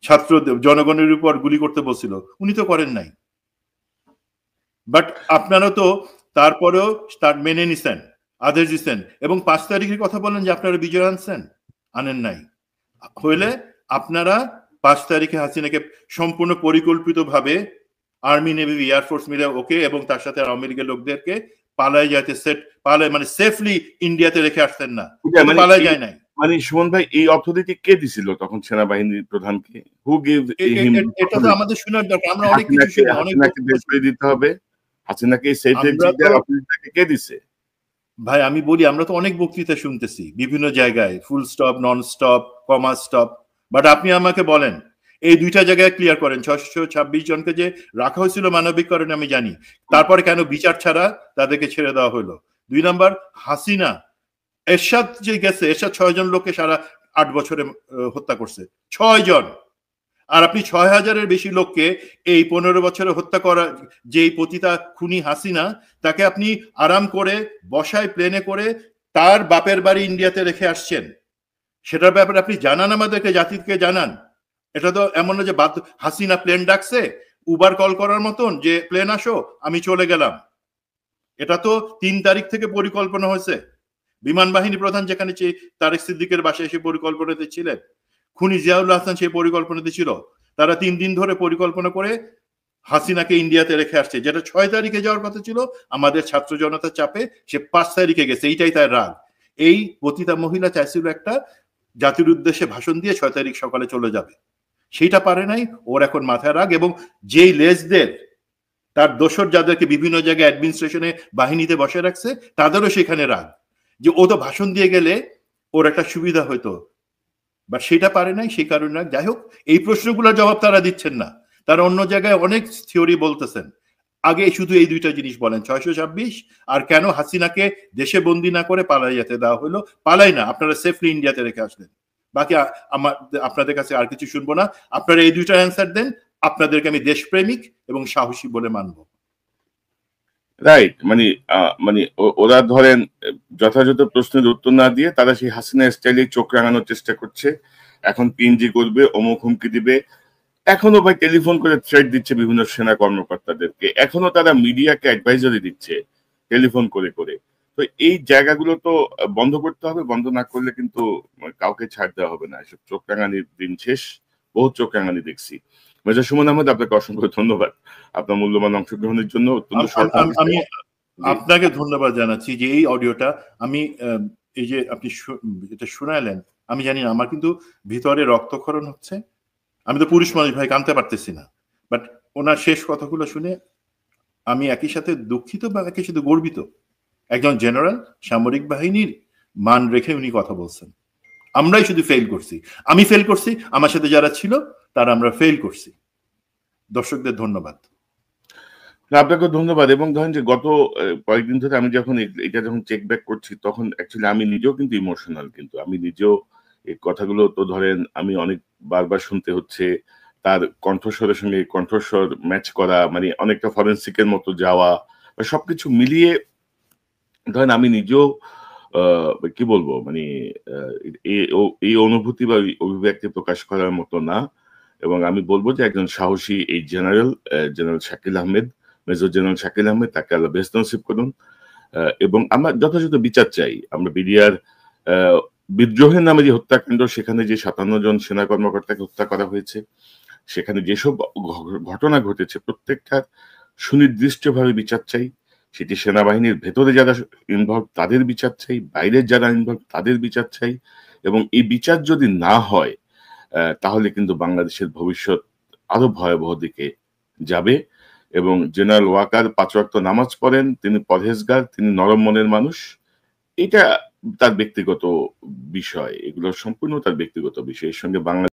ছাত্র জনগণের উপর গুলি করতে বলছিল, উনি তো করেন নাই। বাট আপনারা তো তারপরেও তার মেনে নিছেন, আদেশ দিচ্ছেন, এবং 5 তারিখের কথা বলেন যে আপনারা বিজয় আনেন নাই। হইলে আপনারা 5 তারিখে হাসিনাকে সম্পূর্ণ পরিকল্পিতভাবে আর্মি, নেভি, এয়ারফোর্স মিলে ওকে এবং তার সাথে আওয়ামী লীগের লোকদেরকে পালায় যাইতে মানে সেফলি ইন্ডিয়াতে রেখে আসতেন না, পালায় যায় নাই। মানে সুমন ভাই, এই অথরিটি কে দিছিল তখন সেনাবাহিনীর প্রধানকে? হু গিভ হিম? এটা তো আমাদের শোনার দরকার। আমরা অনেক কিছু শুনি, অনেক দিতে হবে। হাসিনাকে সেফ এক্সিটের অথরিটিকে কে দিছে? ভাই আমি বলি, আমরা তো অনেক বক্তৃতা শুনতেছি বিভিন্ন জায়গায়, full stop, non stop, comma stop. But আপনি আমাকে বলেন এই দুইটা জায়গায় ক্লিয়ার করেন, 626 জনকে যে রাখা হয়েছিল মানবিক কারণে আমি জানি, তারপরে কেন বিচার ছাড়া তাদেরকে ছেড়ে দেওয়া হলো? 2 নাম্বার, হাসিনা এরশাদ যে গেছে, এরশাদ 6 জন লোককে সারা 8 বছরে হত্যা করছে, 6 জন। আর আপনি 6000-এর বেশি লোককে এই 15 বছরে হত্যা করা যেই পতিতা খুনি হাসিনা, তাকে আপনি আরাম করে বসায় প্লেনে করে তার বাপের বাড়ি ইন্ডিয়াতে রেখে আসছেন। সেটার ব্যাপারে আপনি জানান, আমাদেরকে, জাতিকে জানান। এটা তো এমন না যে হাসিনা প্লেন ডাকছে উবার কল করার মতন যে প্লেন আসো আমি চলে গেলাম। এটা তো 3 তারিখ থেকে পরিকল্পনা হয়েছে। বিমান বাহিনী প্রধান যেখানে তারেক সিদ্দিকের বাসায় এসে পরিকল্পনাতে ছিলেন, খুনি জিয়াউল হাসান সেই পরিকল্পনাতে ছিল। তারা 3 দিন ধরে পরিকল্পনা করে হাসিনাকে ইন্ডিয়াতে রেখে আসছে, যেটা 6 তারিখে যাওয়ার কথা ছিল। আমাদের ছাত্র জনতার চাপে সে 5 তারিখে গেছে, এইটাই তার রাগ। এই পতিতা মহিলা চাইছিল একটা জাতির উদ্দেশ্যে ভাষণ দিয়ে 6 তারিখ সকালে চলে যাবে, সেইটা পারে নাই। ওর এখন মাথায় রাগ, এবং যেই লেজদের, তার দোসর যাদেরকে বিভিন্ন জায়গায় অ্যাডমিনিস্ট্রেশনে বাহিনীতে বসে রাখছে, তাদেরও সেখানে রাগ যে ও তো ভাষণ দিয়ে গেলে ওর একটা সুবিধা হইতো, বাট সেটা পারে নাই, সেই কারণে। যাই হোক, এই প্রশ্নগুলোর জবাব তারা দিচ্ছেন না, তারা অন্য জায়গায় অনেক থিওরি বলতেছেন। আগে শুধু এই দুইটা জিনিস বলেন, 626 আর কেন হাসিনাকে দেশে বন্দি না করে পালাই যেতে দেওয়া হলো। পালাই না, আপনারা সেফলি ইন্ডিয়াতে রেখে আসলেন। বাকি আপনাদের কাছে আর কিছু শুনবো না। আপনারা এই দুইটা অ্যান্সার দেন, আপনাদেরকে আমি দেশপ্রেমিক এবং সাহসী বলে মানব। রাইট, মানে মানে ওরা ধরেন যথাযথ প্রশ্নের উত্তর না দিয়ে তারা সেই হাসিনা স্টাইলে চোখ রাঙানোর চেষ্টা করছে। এখন পিএনজি করবে, অমুক হুমকি দিবে। এখনো ভাই টেলিফোন করে থ্রেট দিচ্ছে বিভিন্ন সেনা কর্মকর্তাদেরকে। এখনো তারা মিডিয়াকে অ্যাডভাইজারি দিচ্ছে টেলিফোন করে করে। তো এই জায়গাগুলো তো বন্ধ করতে হবে। বন্ধ না করলে কিন্তু কাউকে ছাড় দেওয়া হবে না। এসব চোখ রাঙানির দিন শেষ। বহুত চোখ রাঙানি দেখছি। মেজর সুমন আহমেদ, আপনাকে অসংখ্য ধন্যবাদ আপনার মূল্যবান অংশগ্রহণের জন্য। অত্যন্ত শর্ট আমি আপনাকে ধন্যবাদ জানাচ্ছি যে এই অডিওটা আমি এই যে আপনি এটা শোনালেন, আমি জানি না, আমার কিন্তু ভিতরে রক্তক্ষরণ হচ্ছে। আমি তো পুরুষ মানুষ ভাই, কানতে পারতেছি না, বাট ওনার শেষ কথাগুলো শুনে আমি একই সাথে দুঃখিত বা একই সাথে গর্বিত। একজন জেনারেল, সামরিক বাহিনীর মান রেখে উনি কথা বলছেন। আমরাই শুধু ফেল করছি, আমি ফেল করছি, আমার সাথে যারা ছিল তারা আমরা ফেল করছি। দর্শকদের ধন্যবাদ। আপনাকে ধন্যবাদ। এবং ধরেন যে গত কয়েকদিন ধরে আমি যখন এটা যখন চেক ব্যাক করছি, তখন অ্যাকচুয়ালি আমি নিজেও কিন্তু ইমোশনাল। কিন্তু আমি নিজেও এই কথাগুলো তো ধরেন আমি অনেক বারবার শুনতে হচ্ছে। তার কণ্ঠস্বরের সঙ্গে কণ্ঠস্বর ম্যাচ করা, মানে অনেকটা ফরেনসিকের মতো যাওয়া, সবকিছু মিলিয়ে ধরেন আমি নিজেও কি বলবো, মানে এই অনুভূতি বা অভিব্যক্তি প্রকাশ করার মতো না। এবং আমি বলবো যে একজন সাহসী এই general Shakil Ahmed, major general Shakil Ahmed, তাকে আল্লাহ বেহেশত নসিব করুন। এবং আমরা যথাযথ বিচার চাই। আমরা বিডিআর বিদ্রোহের নামে যে হত্যাকাণ্ড, সেখানে যে ৫৭ জন সেনা কর্মকর্তাকে হত্যা করা হয়েছে, সেখানে যেসব ঘটনা ঘটেছে প্রত্যেকটার সুনির্দিষ্টভাবে বিচার চাই। সেটি সেনাবাহিনীর ভেতরে যারা ইনভলভ তাদের বিচার চাই, বাইরের যারা ইনভলভ তাদের বিচার চাই। এবং এই বিচার যদি না হয় তাহলে কিন্তু বাংলাদেশের ভবিষ্যৎ আরো ভয়াবহ দিকে যাবে। এবং জেনারেল ওয়াকার ৫ ওয়াক্ত নামাজ পড়েন, তিনি পরহেজগার, তিনি নরম মনের মানুষ। এটা তার ব্যক্তিগত বিষয়, এগুলো সম্পূর্ণ তার ব্যক্তিগত বিষয়। এর সঙ্গে বাংলা